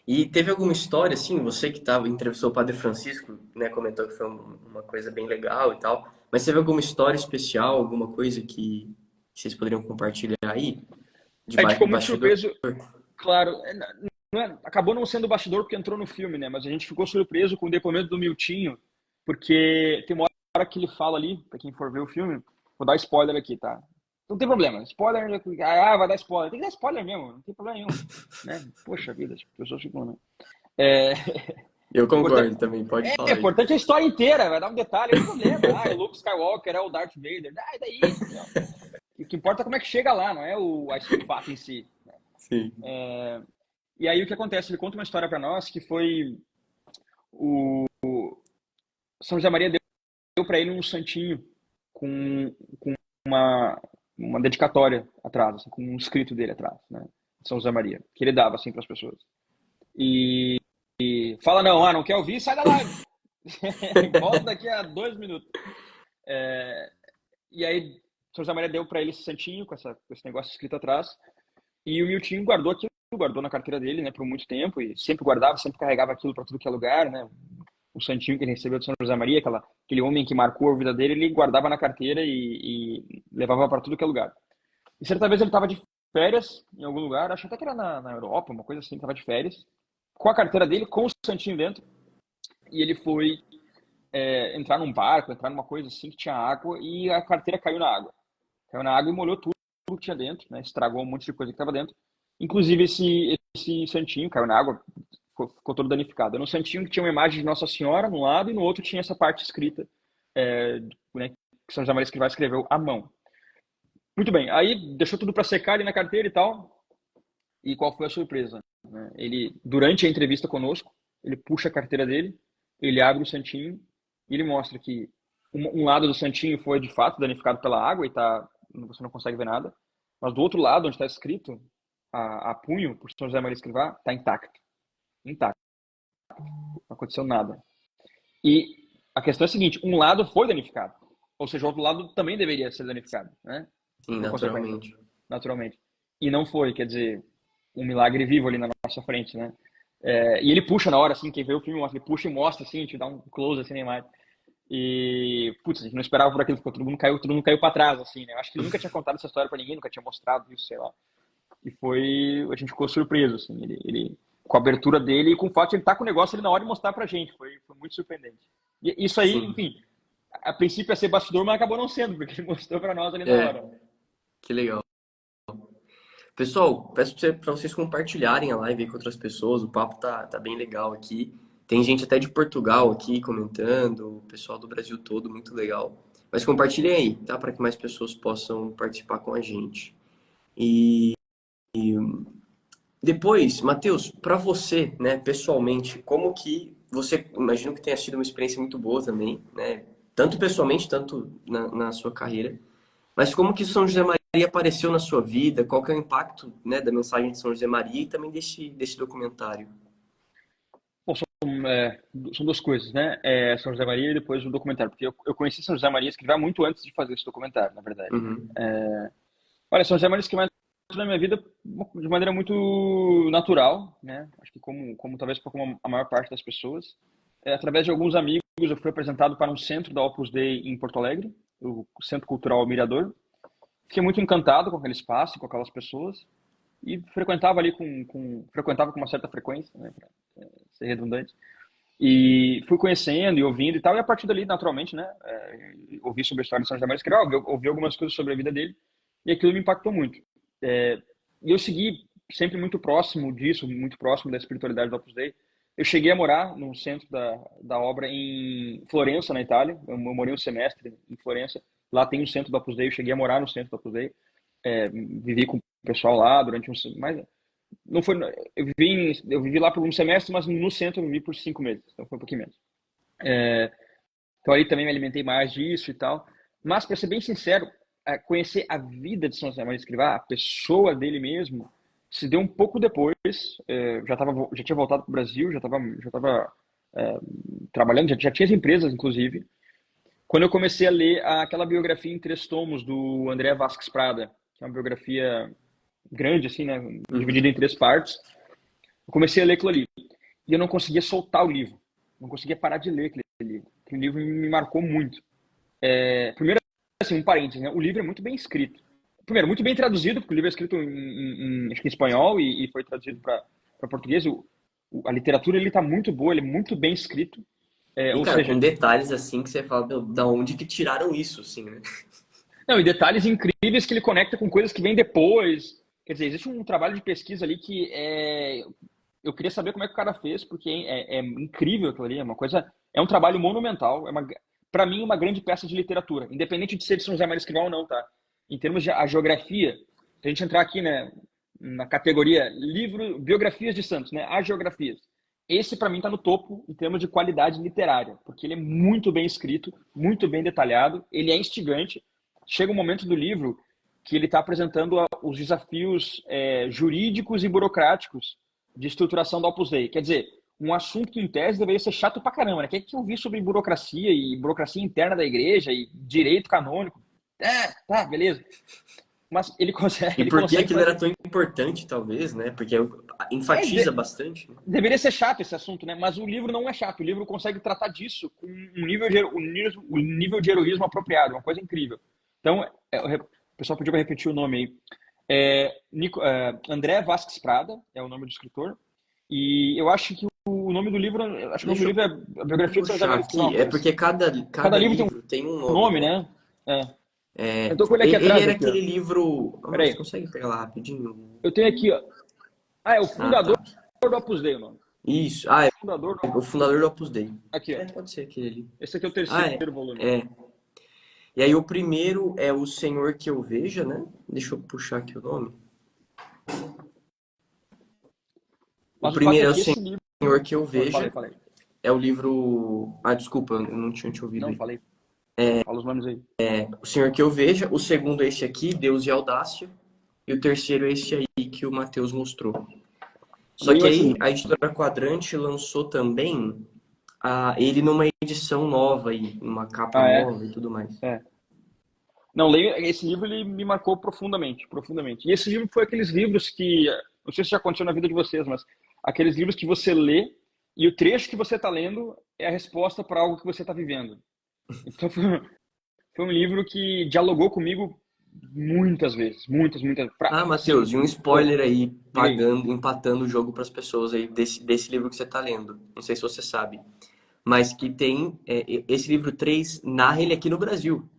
E teve alguma história, assim, você que entrevistou o Padre Francisco, né, comentou que foi uma coisa bem legal e tal, mas teve alguma história especial, alguma coisa que vocês poderiam compartilhar aí, A gente de ficou muito bastidor? surpreso, claro, acabou não sendo bastidor porque entrou no filme, né? Mas a gente ficou surpreso com o depoimento do Miltinho, porque tem uma hora que ele fala ali, pra quem for ver o filme, vou dar spoiler aqui, tá? Não tem problema, spoiler, vai dar spoiler, tem que dar spoiler mesmo, não tem problema nenhum, né? Poxa vida, as pessoas ficam, né? É, Eu importante, concordo também, pode é falar aí. importante a história inteira, vai dar um detalhe, não tem problema. Ah, o Luke Skywalker é o Darth Vader, e daí, entendeu? O que importa é como é que chega lá, não é o fato em si. Sim. E aí o que acontece? Ele conta uma história para nós que foi o São José Maria deu para ele um santinho com uma dedicatória atrás, assim, com um escrito dele atrás, né? São José Maria, que ele dava assim para as pessoas. E fala não quer ouvir, sai da live. Volta daqui a 2 minutos. E aí São José Maria deu para ele esse santinho com esse negócio escrito atrás. E o Miltinho guardou aquilo, guardou na carteira dele, né, por muito tempo, e sempre guardava, sempre carregava aquilo para tudo que é lugar, né? O santinho que ele recebeu de São José Maria, aquele homem que marcou a vida dele, ele guardava na carteira e levava para tudo que é lugar. E certa vez ele estava de férias em algum lugar, acho até que era na Europa, uma coisa assim, estava de férias, com a carteira dele, com o santinho dentro, e ele foi entrar num barco, entrar numa coisa assim que tinha água, e a carteira caiu na água. Caiu na água e molhou tudo que tinha dentro, né? Estragou um monte de coisa que estava dentro. Inclusive esse santinho caiu na água, ficou todo danificado. No santinho que tinha uma imagem de Nossa Senhora no lado e no outro tinha essa parte escrita, né, que São José Maria Escrivá escreveu à mão. Muito bem, aí deixou tudo para secar ali na carteira e tal. E qual foi a surpresa? Né? Ele, durante a entrevista conosco, ele puxa a carteira dele, ele abre o santinho E ele mostra que um lado do santinho foi de fato danificado pela água e você não consegue ver nada, mas do outro lado, onde está escrito a punho por São José Maria Escrivá, está intacto. Intacto. Não aconteceu nada. E a questão é a seguinte, um lado foi danificado, ou seja, o outro lado também deveria ser danificado, né? Sim, Por consequência, naturalmente. naturalmente. E não foi, quer dizer, um milagre vivo ali na nossa frente, né? E ele puxa na hora, assim, quem vê o filme, ele puxa e mostra, assim, te dá um close, assim, nem mais. E, putz, a gente não esperava por aquilo, porque todo mundo caiu pra trás, assim, né? Eu acho que ele nunca tinha contado essa história pra ninguém, nunca tinha mostrado isso, sei lá. E a gente ficou surpreso, assim, com a abertura dele e com o fato de ele estar com o negócio ali na hora de mostrar pra gente, foi muito surpreendente. E isso aí, Sim. enfim, a princípio ia ser bastidor, mas acabou não sendo, porque ele mostrou pra nós ali na É, hora. que legal. Pessoal, peço para vocês compartilharem a live aí com outras pessoas. O papo tá bem legal aqui. Tem gente até de Portugal aqui comentando, o pessoal do Brasil todo, muito legal. Mas compartilhem aí, tá? Para que mais pessoas possam participar com a gente. E depois, Matheus, para você, né, pessoalmente, como que você, imagino que tenha sido uma experiência muito boa também, né? Tanto pessoalmente, tanto na sua carreira. Mas como que São José Maria apareceu na sua vida? Qual que é o impacto, né, da mensagem de São José Maria e também desse documentário? Bom, são duas coisas, né? São José Maria e depois o documentário, porque eu conheci São José Maria Escrivá muito antes de fazer esse documentário, na verdade. Uhum. Olha, São José Maria Escrivá entrou na minha vida de maneira muito natural, né? Acho que como talvez como a maior parte das pessoas. Através de alguns amigos, eu fui apresentado para um centro da Opus Dei em Porto Alegre, o Centro Cultural Mirador. Fiquei muito encantado com aquele espaço, com aquelas pessoas, e frequentava ali frequentava com uma certa frequência, né? Para ser redundante. E fui conhecendo e ouvindo e tal, e a partir dali, naturalmente, né, ouvi sobre a história de São José Maria Escrivá, ouvi algumas coisas sobre a vida dele, e aquilo me impactou muito. E eu segui sempre muito próximo disso, muito próximo da espiritualidade do Opus Dei. Eu cheguei a morar no centro da obra em Florença, na Itália. Eu morei um semestre em Florença. Lá tem um centro do Opus Dei. Eu cheguei a morar no centro do Opus Dei. Vivi com o pessoal lá durante mas não foi, eu vivi lá por um semestre, mas no centro eu vivi por 5 meses, então foi um pouquinho menos. Então aí também me alimentei mais disso e tal. Mas, para ser bem sincero, conhecer a vida de São José Maria Escrivá, a pessoa dele mesmo, se deu um pouco depois. Já tinha voltado para o Brasil, já estava trabalhando, já tinha as empresas, inclusive. Quando eu comecei a ler aquela biografia em 3 tomos do André Vasques Prada, que é uma biografia grande, assim, né, dividida em 3 partes, eu comecei a ler aquilo ali. E eu não conseguia soltar o livro. Não conseguia parar de ler aquele livro. Aquele livro me marcou muito. Primeiro, assim, um parênteses, né? O livro é muito bem escrito. Primeiro, muito bem traduzido, porque o livro é escrito acho que em espanhol e foi traduzido para português. A literatura ele está muito boa, ele é muito bem escrito. E, Ou cara, com seja, detalhes assim que você fala, meu, da onde que tiraram isso, assim, né? não, e detalhes incríveis que ele conecta com coisas que vêm depois. Quer dizer, existe um trabalho de pesquisa ali que eu queria saber como é que o cara fez, porque é incrível aquilo ali, é um trabalho monumental, para mim, uma grande peça de literatura, independente de ser de São José Maria Escrivá ou não, tá? Em termos de a geografia, se a gente entrar aqui, né, na categoria biografias de santos, né, as geografias, esse para mim está no topo em termos de qualidade literária, porque ele é muito bem escrito, muito bem detalhado, ele é instigante. Chega um momento do livro que ele está apresentando os desafios jurídicos e burocráticos de estruturação da Opus Dei. Quer dizer, um assunto que em tese deveria ser chato pra caramba, né? O que é que eu vi sobre burocracia e burocracia interna da igreja e direito canônico? Tá, beleza. Mas ele consegue, E ele por que consegue aquilo era fazer. tão importante, talvez, né? Porque enfatiza bastante, né? Deveria ser chato esse assunto, né? Mas o livro não é chato. O livro consegue tratar disso com um nível de heroísmo apropriado, uma coisa incrível. Então, o pessoal pediu para repetir o nome aí. André Vasques Prada é o nome do escritor. E eu acho que o nome do livro, acho que o nome do Deixa eu livro é a biografia de São José puxar Maria Escrivá, uma aqui. É coisa assim. porque cada, Cada cada livro tem livro tem um um nome, nome, né? né? É. Eu É, tô com ele aqui ele atrás, era aqui, ó. aquele livro. Ah, você Peraí. consegue pegar lá rapidinho? Eu tenho aqui, ó. É o Ah, fundador tá. do Opus Dei, o nome. Isso. Ah, é Fundador do o Opus Dei. fundador do Opus Dei. Aqui, ó. Pode ser aquele ali. Esse aqui é o Ah, terceiro volume. é. E aí o primeiro é O Senhor que eu veja, né? Deixa eu puxar aqui o nome. O Mas o fato primeiro é é O que esse livro. Senhor que eu Oi, veja. falei. é o livro... Ah, desculpa, eu não tinha te ouvido Não, aí. falei. Fala os nomes aí. O Senhor que eu veja, o segundo é esse aqui, Deus e Audácia, e o terceiro é esse aí que o Matheus mostrou. Só que Leiam esse aí livro. a editora Quadrante lançou também ele numa edição nova aí, numa capa Ah, é? nova e tudo mais. É. Não, leio esse livro, ele me marcou profundamente, profundamente. E esse livro foi aqueles livros que, não sei se já aconteceu na vida de vocês, mas aqueles livros que você lê e o trecho que você está lendo é a resposta para algo que você está vivendo. Então foi um livro que dialogou comigo muitas vezes, muitas, muitas, Ah, assim, Matheus, e um spoiler aí, diga aí. empatando o jogo para as pessoas aí desse livro que você está lendo. Não sei se você sabe, mas que tem esse livro 3 narra ele aqui no Brasil.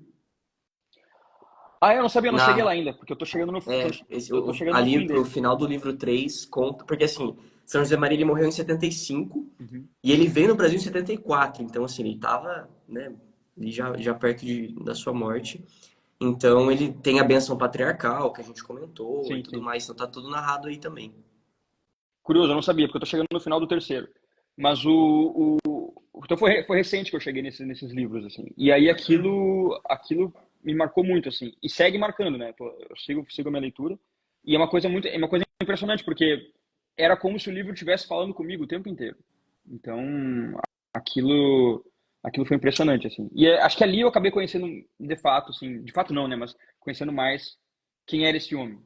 Ah, eu não sabia, eu não cheguei lá Na, ainda, porque eu tô chegando no ali fim pro dele. final do livro 3 conta, porque assim, São José Maria ele morreu em 75 Uhum. e ele veio no Brasil em 74, então assim, ele tava, né, ali já perto da sua morte. Então ele tem a bênção patriarcal que a gente comentou e Sim, tudo sim. mais, então tá tudo narrado aí também. Curioso, eu não sabia, porque eu tô chegando no final do terceiro. Mas então foi recente que eu cheguei nesses livros, assim. E aí aquilo me marcou muito, assim. E segue marcando, né? Eu sigo a minha leitura. E é uma coisa impressionante, porque era como se o livro estivesse falando comigo o tempo inteiro. Então, aquilo, aquilo foi impressionante, assim. E acho que ali eu acabei conhecendo, de fato, assim, de fato não, né? Mas conhecendo mais quem era esse homem,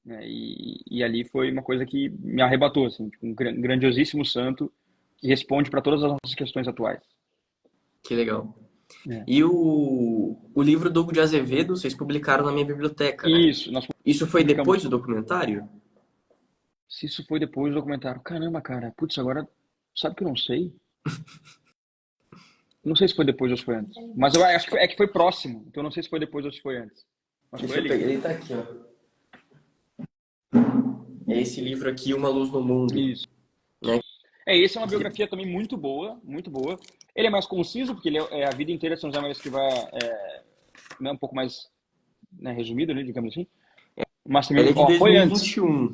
né? E ali foi uma coisa que me arrebatou, assim, tipo, um grandiosíssimo santo que responde para todas as nossas questões atuais. Que legal. É. E o livro do Hugo de Azevedo, vocês publicaram na minha biblioteca, né? Isso, nós Isso foi publicamos. depois do documentário? Se isso foi depois do documentário, caramba, cara, putz, agora sabe que eu não sei? Não sei se foi depois ou se foi antes. Mas eu acho que foi próximo, então eu não sei se foi depois ou se foi antes. Mas foi Deixa eu ali. pegar, ele tá aqui, ó. É esse livro aqui, Uma Luz no Mundo, Isso. né? Esse é uma biografia também muito boa, muito boa. Ele é mais conciso, porque ele é a vida inteira de São José Maria Escrivá, né, um pouco mais, né, resumido, né, digamos assim. Mas Ele também, é de ó, foi antes. 2021,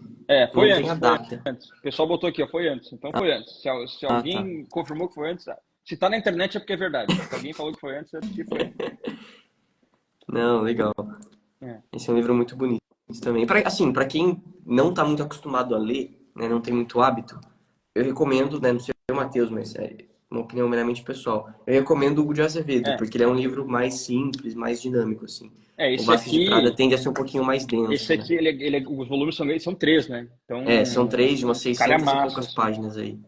Foi não tem antes, a foi data. antes. O pessoal botou aqui, ó, foi antes. Então foi antes. Se Ah, tá. alguém confirmou que foi antes, tá. Se tá na internet é porque é verdade. Se alguém falou que foi antes, é porque foi antes. Não, legal. É. Esse é um livro muito bonito também. Assim, para quem não tá muito acostumado a ler, né, não tem muito hábito, eu recomendo, né, não sei o Matheus, mas é uma opinião meramente pessoal. Eu recomendo o Hugo de Azevedo, É. porque ele é um livro mais simples, mais dinâmico, assim. O Esse Vasco de Prada aqui, tende a ser um pouquinho mais denso, né? os volumes os volumes são três, né? Então, São três de umas calha 600 e massa, poucas assim. páginas aí.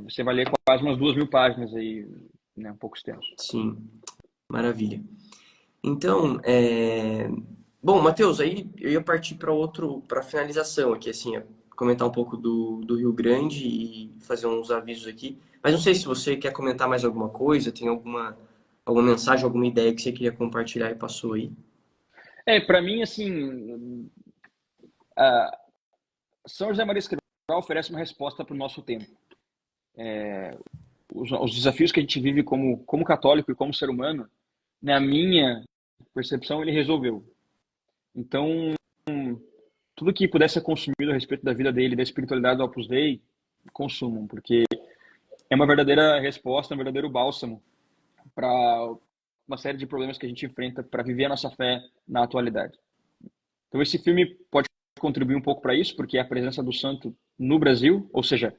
Você vai ler quase umas 2.000 páginas aí, né? Um pouco extenso. Sim, maravilha. Então, bom, Matheus, aí eu ia partir para finalização aqui, assim, comentar um pouco do Rio Grande e fazer uns avisos aqui. Mas não sei se você quer comentar mais alguma coisa, tem alguma mensagem, alguma ideia que você queria compartilhar e passou aí. Para mim, assim, a São José Maria Escrivá oferece uma resposta para o nosso tempo. Os desafios que a gente vive como católico e como ser humano, na minha percepção, ele resolveu. Então, tudo que pudesse ser consumido a respeito da vida dele, da espiritualidade do Opus Dei, consumam, porque é uma verdadeira resposta, um verdadeiro bálsamo para uma série de problemas que a gente enfrenta para viver a nossa fé na atualidade. Então, esse filme pode contribuir um pouco para isso, porque é a presença do santo no Brasil, ou seja,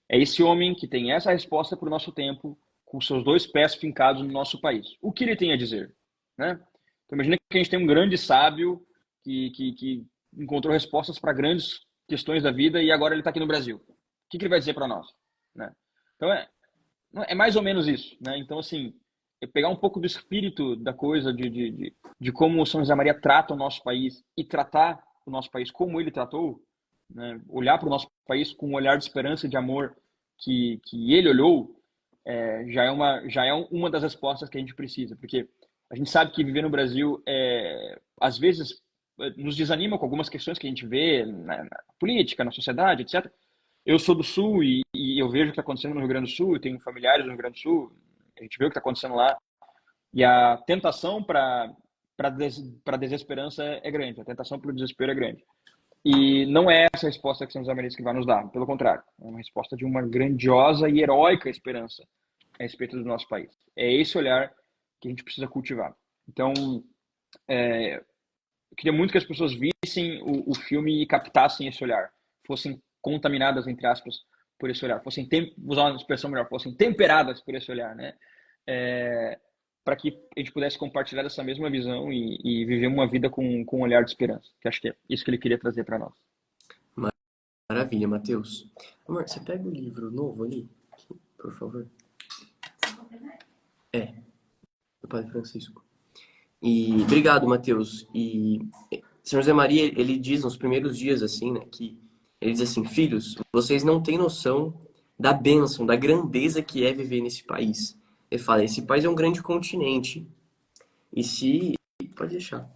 é esse homem que tem essa resposta para o nosso tempo, com seus dois pés fincados no nosso país. O que ele tem a dizer? Né? Então, imagina que a gente tem um grande sábio que encontrou respostas para grandes questões da vida e agora ele está aqui no Brasil. O que ele vai dizer para nós? Né? Então, é mais ou menos isso. Né? Então, assim, é pegar um pouco do espírito da coisa, de como o São José Maria trata o nosso país e tratar o nosso país como ele tratou, né? Olhar para o nosso país com um olhar de esperança e de amor que ele olhou, já é uma das respostas que a gente precisa, porque a gente sabe que viver no Brasil, às vezes, nos desanima com algumas questões que a gente vê na política, na sociedade, etc. Eu sou do Sul e eu vejo o que está acontecendo no Rio Grande do Sul, eu tenho familiares no Rio Grande do Sul, a gente vê o que está acontecendo lá, e a tentação para desesperança é grande, a tentação para o desespero é grande. E não é essa a resposta que São José Maria que vai nos dar, pelo contrário, é uma resposta de uma grandiosa e heróica esperança a respeito do nosso país. É esse olhar que a gente precisa cultivar. Então, eu queria muito que as pessoas vissem o filme e captassem esse olhar, fossem contaminadas, entre aspas, por esse olhar, fossem, vou usar uma expressão melhor, fossem temperadas por esse olhar, né? Para que a gente pudesse compartilhar essa mesma visão e viver uma vida com um olhar de esperança, que acho que é isso que ele queria trazer para nós. Maravilha, Matheus. Amor, você pega o livro novo ali, por favor? Do Padre Francisco. E obrigado, Matheus. E São José Maria, ele diz nos primeiros dias assim, né, que ele diz assim: filhos, vocês não têm noção da bênção, da grandeza que é viver nesse país. Ele fala: esse país é um grande continente. E se pode deixar.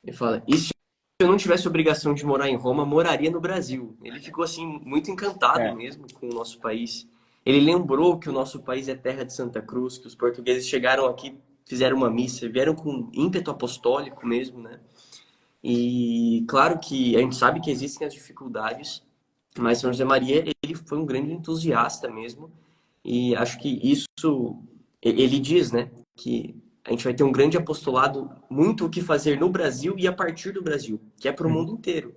Ele fala: e se eu não tivesse obrigação de morar em Roma, moraria no Brasil. Ele ficou assim muito encantado mesmo com o nosso país. Ele lembrou que o nosso país é terra de Santa Cruz, que os portugueses chegaram aqui, fizeram uma missa, vieram com ímpeto apostólico mesmo, né? E claro que a gente sabe que existem as dificuldades, mas São José Maria, ele foi um grande entusiasta mesmo. E acho que isso, ele diz, né, que a gente vai ter um grande apostolado, muito o que fazer no Brasil e a partir do Brasil, que é para o mundo inteiro.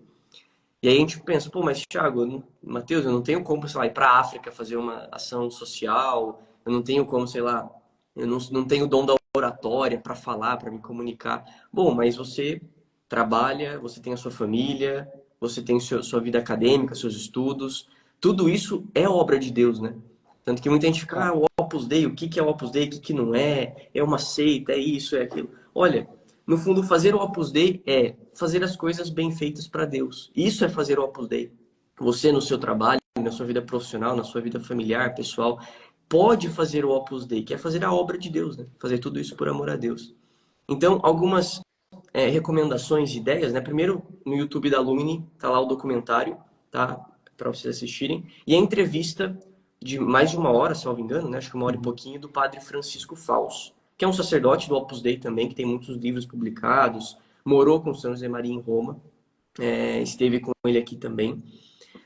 E aí a gente pensa: pô, mas Thiago, Matheus, eu não tenho como, sei lá, ir para a África fazer uma ação social, eu não tenho como, sei lá, eu não tenho o dom da oratória para falar, para me comunicar. Bom, mas você trabalha, você tem a sua família, você tem sua vida acadêmica, seus estudos, tudo isso é obra de Deus, né? Tanto que muita gente fica: o Opus Dei, o que é o Opus Dei, o que não é, é uma seita, é isso, é aquilo. Olha, no fundo, fazer o Opus Dei é fazer as coisas bem feitas para Deus. Isso é fazer o Opus Dei. Você, no seu trabalho, na sua vida profissional, na sua vida familiar, pessoal, pode fazer o Opus Dei, que é fazer a obra de Deus, né? Fazer tudo isso por amor a Deus. Então, algumas recomendações, ideias, né? Primeiro, no YouTube da Lumini, tá lá o documentário, tá? Para vocês assistirem. E a entrevista de mais de 1 hora, se não me engano, né? Acho que 1 hora e pouquinho, do padre Francisco Faus, que é um sacerdote do Opus Dei também, que tem muitos livros publicados, morou com São José Maria em Roma, esteve com ele aqui também.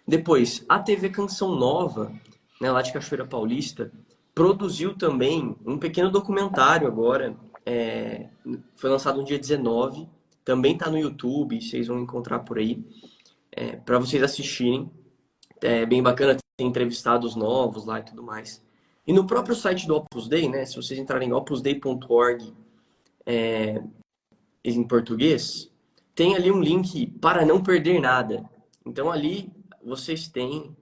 Depois, a TV Canção Nova, né, lá de Cachoeira Paulista, produziu também um pequeno documentário agora, foi lançado no dia 19, também está no YouTube, vocês vão encontrar por aí, para vocês assistirem. É bem bacana, tem entrevistados novos lá e tudo mais. E no próprio site do Opus Dei, né, se vocês entrarem em opusdei.org, em português, tem ali um link para não perder nada. Então ali vocês têm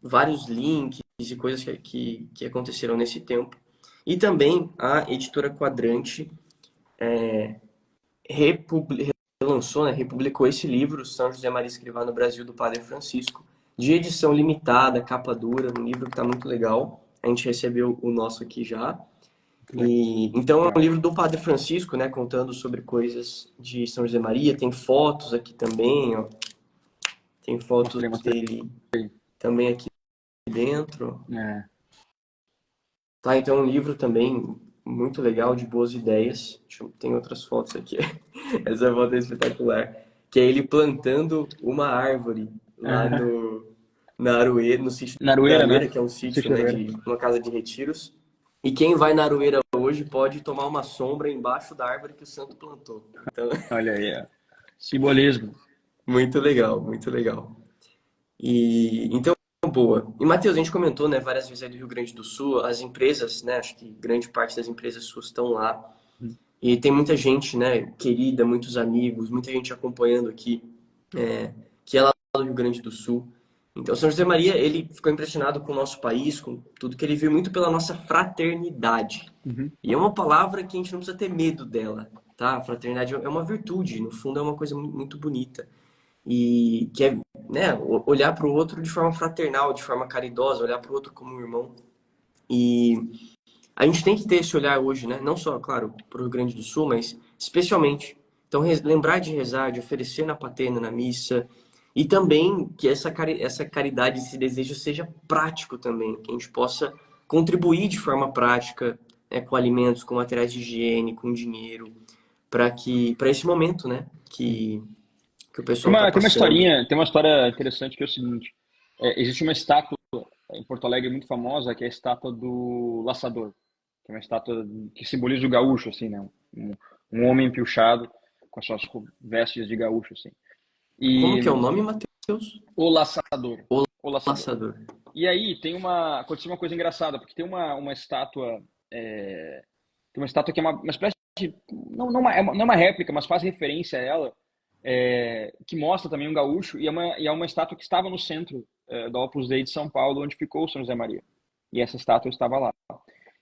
vários links e coisas que aconteceram nesse tempo. E também a editora Quadrante relançou, né, republicou esse livro, São José Maria Escrivá no Brasil, do Padre Francisco, de edição limitada, capa dura, um livro que está muito legal. A gente recebeu o nosso aqui já. Então é um livro do Padre Francisco, né, contando sobre coisas de São José Maria. Tem fotos aqui também, ó. Tem fotos dele também aqui dentro. Tá, então é um livro também muito legal, de boas ideias. Tem outras fotos aqui. Essa foto é espetacular. Que é ele plantando uma árvore lá na Aroeira, no sítio da Aroeira, né? Que é um sítio, né, de uma casa de retiros. E quem vai na Aroeira hoje pode tomar uma sombra embaixo da árvore que o santo plantou. Então, olha aí, simbolismo. Muito legal, muito legal. E então, boa. E Matheus, a gente comentou, né, várias vezes aí do Rio Grande do Sul, as empresas, né, acho que grande parte das empresas suas estão lá. E tem muita gente, né, querida, muitos amigos, muita gente acompanhando aqui, que é lá do Rio Grande do Sul. Então, São José Maria, ele ficou impressionado com o nosso país, com tudo que ele viu, muito pela nossa fraternidade. E é uma palavra que a gente não precisa ter medo dela, tá? Fraternidade é uma virtude, no fundo é uma coisa muito bonita. E que é, né, olhar para o outro de forma fraternal, de forma caridosa, olhar para o outro como um irmão. E a gente tem que ter esse olhar hoje, né? Não só, claro, para o Rio Grande do Sul, mas especialmente. Então, lembrar de rezar, de oferecer na patena, na missa. E também que essa caridade, esse desejo seja prático também. Que a gente possa contribuir de forma prática, né, com alimentos, com materiais de higiene, com dinheiro. Para esse momento, né? Que o pessoal está passando. Tem uma história interessante que é o seguinte. Existe uma estátua em Porto Alegre muito famosa, que é a estátua do Laçador, que é uma estátua que simboliza o gaúcho, assim, né? Um homem empilchado com as suas vestes de gaúcho, assim. Como que é o E nome, Matheus? o Laçador. O O Laçador. Laçador. E aí aconteceu uma coisa engraçada, porque tem uma estátua, tem uma estátua que é uma espécie de, não é uma réplica, mas faz referência a ela, que mostra também um gaúcho, e é uma estátua que estava no centro da Opus Dei de São Paulo, onde ficou o São José Maria. E essa estátua estava lá.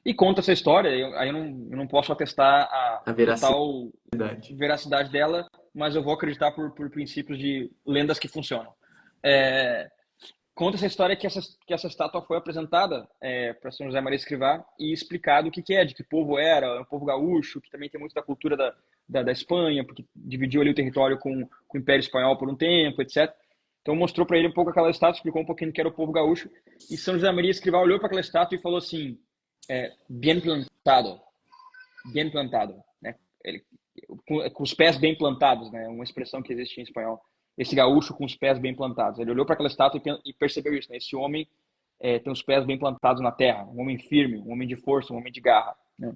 E conta essa história, aí eu não posso atestar a A total veracidade. veracidade dela, mas eu vou acreditar por princípios de lendas que funcionam. É, Conta essa história que essa estátua foi apresentada para São José Maria Escrivá e explicado o que que é, de que povo era, é um povo gaúcho, que também tem muito da cultura da Espanha, porque dividiu ali o território com o Império Espanhol por um tempo, etc. Então mostrou para ele um pouco aquela estátua, explicou um pouquinho do que era o povo gaúcho, e São José Maria Escrivá olhou para aquela estátua e falou assim, bien plantado, né? Ele, com os pés bem plantados, né? Uma expressão que existe em espanhol. Esse gaúcho com os pés bem plantados. Ele olhou para aquela estátua e percebeu isso, né? Esse homem tem os pés bem plantados na terra, um homem firme, um homem de força, um homem de garra, né?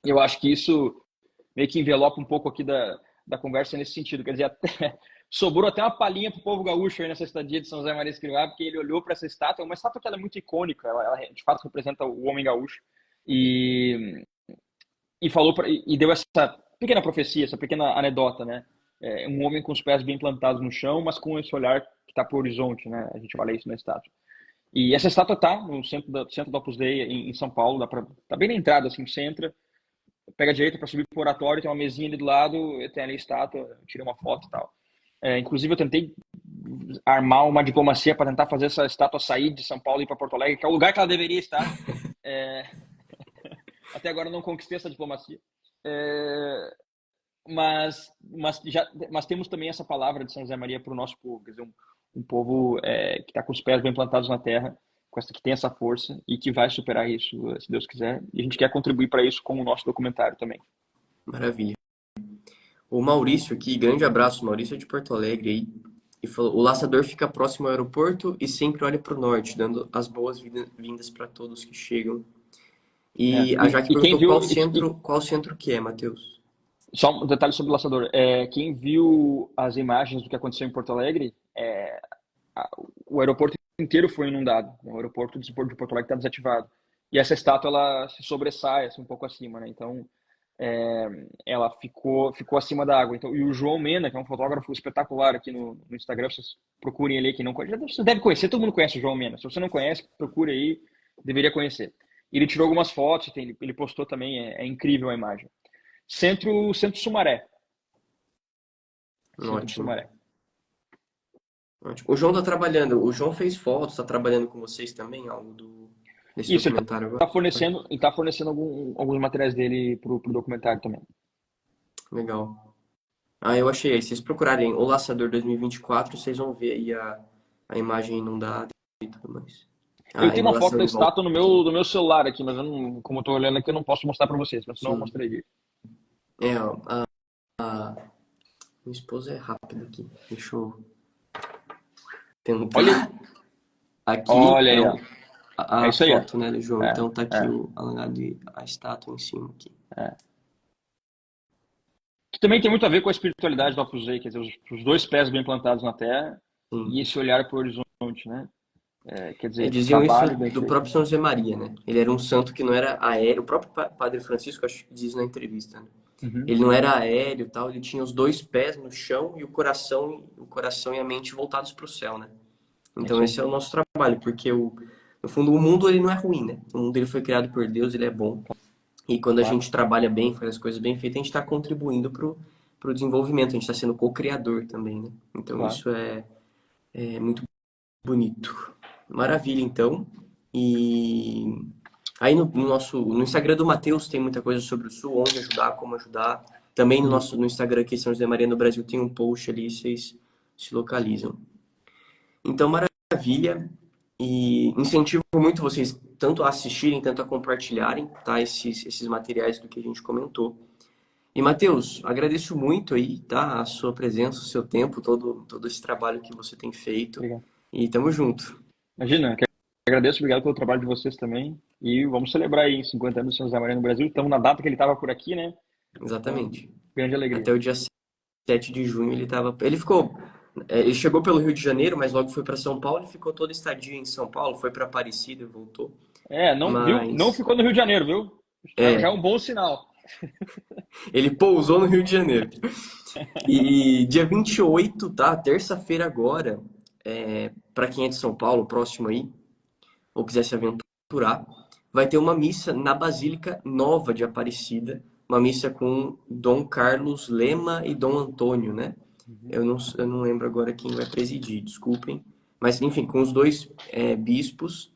E eu acho que isso meio que envelopa um pouco aqui da conversa nesse sentido. Quer dizer, sobrou até uma palhinha pro povo gaúcho aí nessa estadia de São José Maria Escrivá, porque ele olhou para essa estátua, uma estátua que ela é muito icônica, ela de fato representa o homem gaúcho, e, e deu essa pequena profecia, essa pequena anedota, né? Um homem com os pés bem plantados no chão, mas com esse olhar que está para o horizonte, né? A gente fala isso na estátua. E essa estátua está no centro da Opus Dei, em São Paulo, tá bem na entrada, assim, você entra, pega a direita para subir para o oratório, tem uma mesinha ali do lado, tem ali a estátua, eu tirei uma foto e tal. Inclusive, eu tentei armar uma diplomacia para tentar fazer essa estátua sair de São Paulo e ir para Porto Alegre, que é o lugar que ela deveria estar. É, Até agora eu não conquistei essa diplomacia. É, mas temos também essa palavra de São José Maria para o nosso povo, quer dizer, um povo que está com os pés bem plantados na terra, que tem essa força e que vai superar isso, se Deus quiser. E a gente quer contribuir para isso com o nosso documentário também. Maravilha. O Maurício aqui, grande abraço, Maurício é de Porto Alegre aí. E falou: o laçador fica próximo ao aeroporto e sempre olha para o norte, dando as boas-vindas para todos que chegam. E a Jaque E quem perguntou viu, qual centro que é, Matheus? só um detalhe sobre o laçador, quem viu as imagens do que aconteceu em Porto Alegre, o aeroporto inteiro foi inundado. O aeroporto de Porto Alegre está desativado. E essa estátua, ela se sobressai assim, um pouco acima, né? Então, ela ficou acima da água. Então, e o João Mena, que é um fotógrafo espetacular aqui no Instagram, vocês procurem ele, quem não conhece. Você deve conhecer, todo mundo conhece o João Mena. Se você não conhece, procure aí, deveria conhecer. Ele tirou algumas fotos, ele postou também, é incrível a imagem. Centro Sumaré. Centro de Ótimo, Sumaré. ótimo. O João tá trabalhando, o João fez fotos, tá trabalhando com vocês também, desse Isso, ele documentário agora? está fornecendo alguns materiais dele pro documentário também. Legal. Ah, eu achei aí. Se vocês procurarem O Laçador 2024, vocês vão ver aí a imagem inundada e tudo mais. Eu Ah, e tenho o uma foto Laçador da de volta estátua no aqui. meu celular aqui, mas eu não, como eu tô olhando aqui, eu não posso mostrar para vocês, mas senão eu Sim. mostraria. Ó, minha esposa é rápida aqui. Deixa eu Olha aí. tentar. Aqui Olha é aí, ó. É a isso aí, ó. foto, né, do João. É, Então tá aqui é, a estátua em cima aqui. é. Que também tem muito a ver com a espiritualidade do Opus Dei, quer dizer, os dois pés bem plantados na terra Sim. e esse olhar para o horizonte, né? Quer dizer, o Diziam isso trabalho bem do feito. próprio São José Maria, né? Ele era um santo que não era aéreo. O próprio Padre Francisco, acho que diz na entrevista, né? Ele não era aéreo e tal, ele tinha os dois pés no chão e o coração e a mente voltados para o céu, né? É Então isso aí. esse é o nosso trabalho, porque no fundo o mundo ele não é ruim, né? O mundo ele foi criado por Deus, ele é bom. E quando a Claro, gente trabalha bem, faz as coisas bem feitas, a gente está contribuindo pro desenvolvimento, a gente está sendo co-criador também, né? Então claro. isso é muito bonito. Maravilha, então. E aí no Instagram do Matheus tem muita coisa sobre o Sul, onde ajudar, como ajudar. Também no Instagram aqui, São José Maria no Brasil, tem um post ali, vocês se localizam. Então, maravilha. E incentivo muito vocês tanto a assistirem, tanto a compartilharem, tá? Esses materiais do que a gente comentou. E, Matheus, agradeço muito aí, tá? A sua presença, o seu tempo, todo esse trabalho que você tem feito. Obrigado. E tamo junto. Imagina, agradeço, obrigado pelo trabalho de vocês também. E vamos celebrar aí 50 anos do São José Maria no Brasil. Estamos na data que ele estava por aqui, né? Então, Exatamente. grande alegria. Até o dia 7 de junho ele tava. Ele ficou. Ele chegou pelo Rio de Janeiro, mas logo foi para São Paulo e ficou toda estadia em São Paulo. Foi para Aparecida e voltou. Não, viu? Não Mas. ficou no Rio de Janeiro, viu? Já é um bom sinal. Ele pousou no Rio de Janeiro. E dia 28, tá? Terça-feira agora, para quem é de São Paulo, próximo aí, ou quiser se aventurar, vai ter uma missa na Basílica Nova de Aparecida, uma missa com Dom Carlos Lema e Dom Antônio, né? Eu não lembro agora quem vai presidir, desculpem. Mas, enfim, com os dois bispos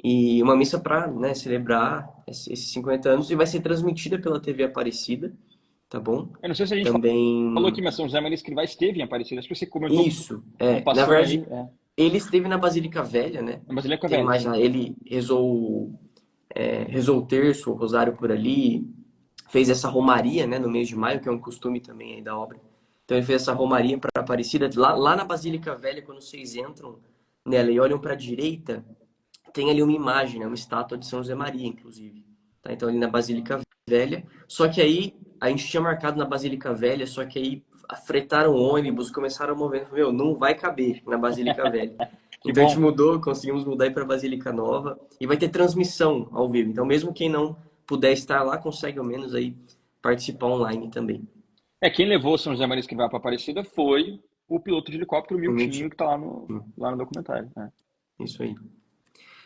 e uma missa para, né, celebrar esses 50 anos e vai ser transmitida pela TV Aparecida, tá bom? Eu não sei se a gente falou Também aqui, mas São José Maria Escrivá esteve em Aparecida. Acho que você comentou isso, na passando verdade, aí. ele esteve na Basílica Velha, né? Na Basílica Teve Velha, mais sim. lá, ele rezou o terço, o rosário por ali, fez essa romaria, né, no mês de maio, que é um costume também aí da obra. Então ele fez essa romaria para Aparecida. Lá na Basílica Velha, quando vocês entram nela e olham para a direita, tem ali uma imagem, né, uma estátua de São José Maria, inclusive. Tá? Então ali na Basílica Velha. Só que aí a gente tinha marcado na Basílica Velha, só que aí fretaram ônibus, começaram a mover. Meu, não vai caber na Basílica Velha. Que Então a gente bom. mudou, conseguimos mudar para Basílica Nova e vai ter transmissão ao vivo. Então mesmo quem não puder estar lá, consegue ao menos aí participar online também. Quem levou São José Maria Escrivá para Aparecida foi o piloto de helicóptero O meu Miltinho, time. que está lá no documentário. Isso aí.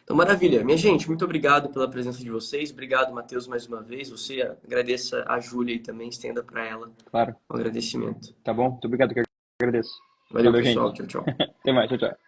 Então, maravilha. Minha gente, muito obrigado pela presença de vocês. Obrigado, Matheus, mais uma vez. Você agradeça a Júlia aí também, estenda para ela Claro. um agradecimento. Tá bom? Muito obrigado, que eu agradeço. Valeu, Valeu, pessoal. gente. Tchau, tchau. Até mais. Tchau, tchau.